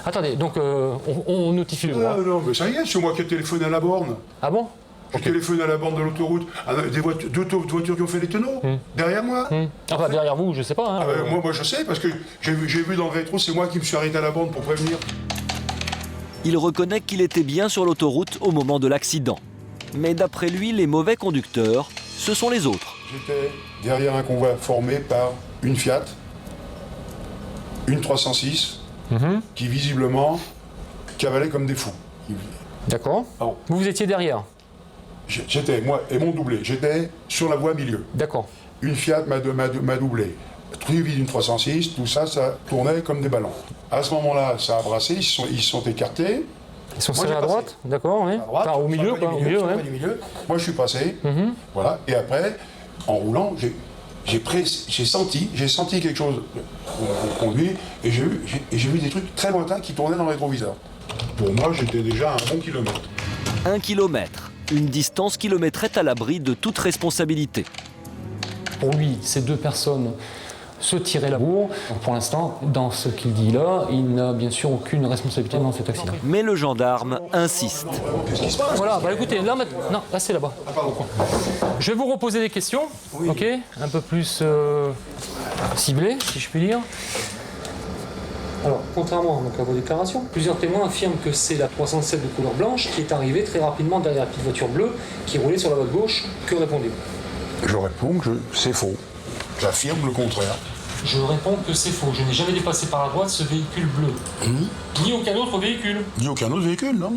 Attendez, donc on notifie le droit. Non, mais ça y est, c'est moi qui ai téléphoné à la borne. Ah bon? J'ai téléphoné à la borne de l'autoroute, deux voitures qui ont fait les tonneaux, derrière moi. Enfin, derrière vous, je sais pas. Moi, je sais, parce que j'ai vu dans le rétro, c'est moi qui me suis arrêté à la borne pour prévenir. Il reconnaît qu'il était bien sur l'autoroute au moment de l'accident. Mais d'après lui, les mauvais conducteurs, ce sont les autres. J'étais derrière un convoi formé par une Fiat, une 306, qui visiblement cavalaient comme des fous. D'accord. Vous étiez derrière? J'étais, moi et mon doublé, j'étais sur la voie milieu. D'accord. Une Fiat m'a doublé. Suivi d'une 306, tout ça, ça tournait comme des ballons. À ce moment-là, ça a brassé, ils se sont écartés. Ils sont serrés à droite, d'accord, oui. Enfin, au milieu, quoi. Au milieu. Moi, je suis passé, voilà. Et après, en roulant, j'ai senti quelque chose au conduit, et j'ai vu des trucs très lointains qui tournaient dans le rétroviseur. Pour moi, j'étais déjà à 1 bon kilomètre. 1 kilomètre, une distance qui le mettrait à l'abri de toute responsabilité. Pour lui, ces deux personnes se tiraient la bourre. Pour l'instant, dans ce qu'il dit là, il n'a bien sûr aucune responsabilité dans cet accident. Mais le gendarme insiste. Voilà, écoutez, là maintenant... Non, là c'est là-bas. Je vais vous reposer des questions, ok, un peu plus ciblées, si je puis dire. Alors, contrairement à vos déclarations, plusieurs témoins affirment que c'est la 307 de couleur blanche qui est arrivée très rapidement derrière la petite voiture bleue qui roulait sur la voie gauche. Que répondez-vous? Je réponds que c'est faux. J'affirme le contraire. Je réponds que c'est faux. Je n'ai jamais dépassé par la droite ce véhicule bleu. Ni aucun autre véhicule. Ni aucun autre véhicule, non.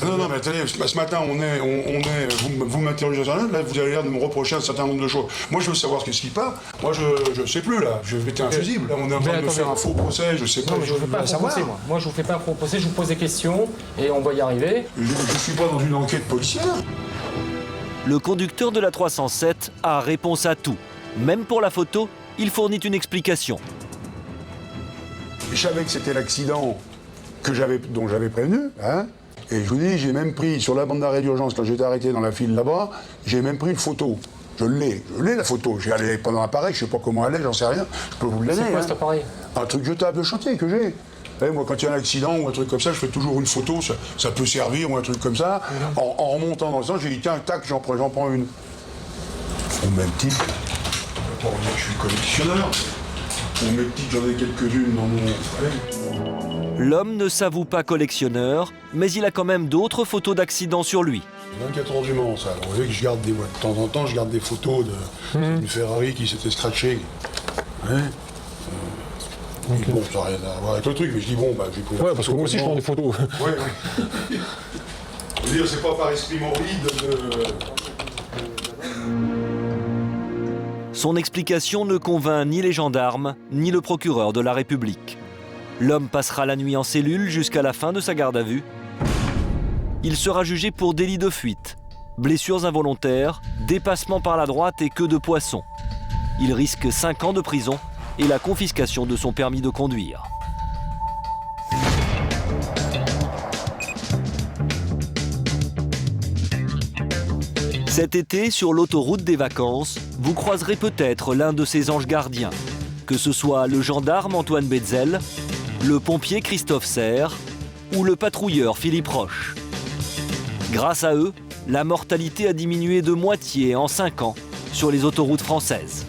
Non, mais attendez, ce matin, vous m'interrogez sur là, vous avez l'air de me reprocher un certain nombre de choses. Moi, je veux savoir ce qui part. Moi, je sais plus, là. Je vais être infusible. Là, on est en train de me faire un faux procès, je sais pas. Non, je ne vous fais pas un faux procès, moi. Moi, je vous fais pas un faux procès, je vous pose des questions et on va y arriver. Je ne suis pas dans une enquête policière. Le conducteur de la 307 a réponse à tout. Même pour la photo, il fournit une explication. Je savais que c'était l'accident dont j'avais prévenu, hein. Et je vous dis, j'ai même pris, sur la bande d'arrêt d'urgence, quand j'étais arrêté dans la file là-bas, j'ai même pris une photo. Je l'ai la photo. J'ai allé pendant l'appareil, je sais pas comment elle est, j'en sais rien. Je peux vous le donner. C'est quoi cet appareil? Un truc jetable de chantier que j'ai. Vous savez, moi, quand il y a un accident ou un truc comme ça, je fais toujours une photo, ça peut servir ou un truc comme ça. En remontant dans le sens, j'ai dit, tiens, tac, j'en prends une. Au même titre, je ne vais pas vous dire que je suis collectionneur. Au même titre, j'en ai quelques-unes dans mon... L'homme ne s'avoue pas collectionneur, mais il a quand même d'autres photos d'accidents sur lui. 24 heures du Mans, ça. Vous voyez que je garde de temps en temps, je garde des photos d'une Ferrari qui s'était scratchée. Ouais. Bon, ça n'a rien à voir avec le truc, mais je dis bon, bah, j'ai pris la ouais, parce que moi aussi je prends des photos. Ouais. Je veux dire, c'est pas par esprit morbide Son explication ne convainc ni les gendarmes, ni le procureur de la République. L'homme passera la nuit en cellule jusqu'à la fin de sa garde à vue. Il sera jugé pour délit de fuite, blessures involontaires, dépassement par la droite et queue de poisson. Il risque 5 ans de prison et la confiscation de son permis de conduire. Cet été, sur l'autoroute des vacances, vous croiserez peut-être l'un de ces anges gardiens, que ce soit le gendarme Antoine Betzel, le pompier Christophe Serre ou le patrouilleur Philippe Roche. Grâce à eux, la mortalité a diminué de moitié en 5 ans sur les autoroutes françaises.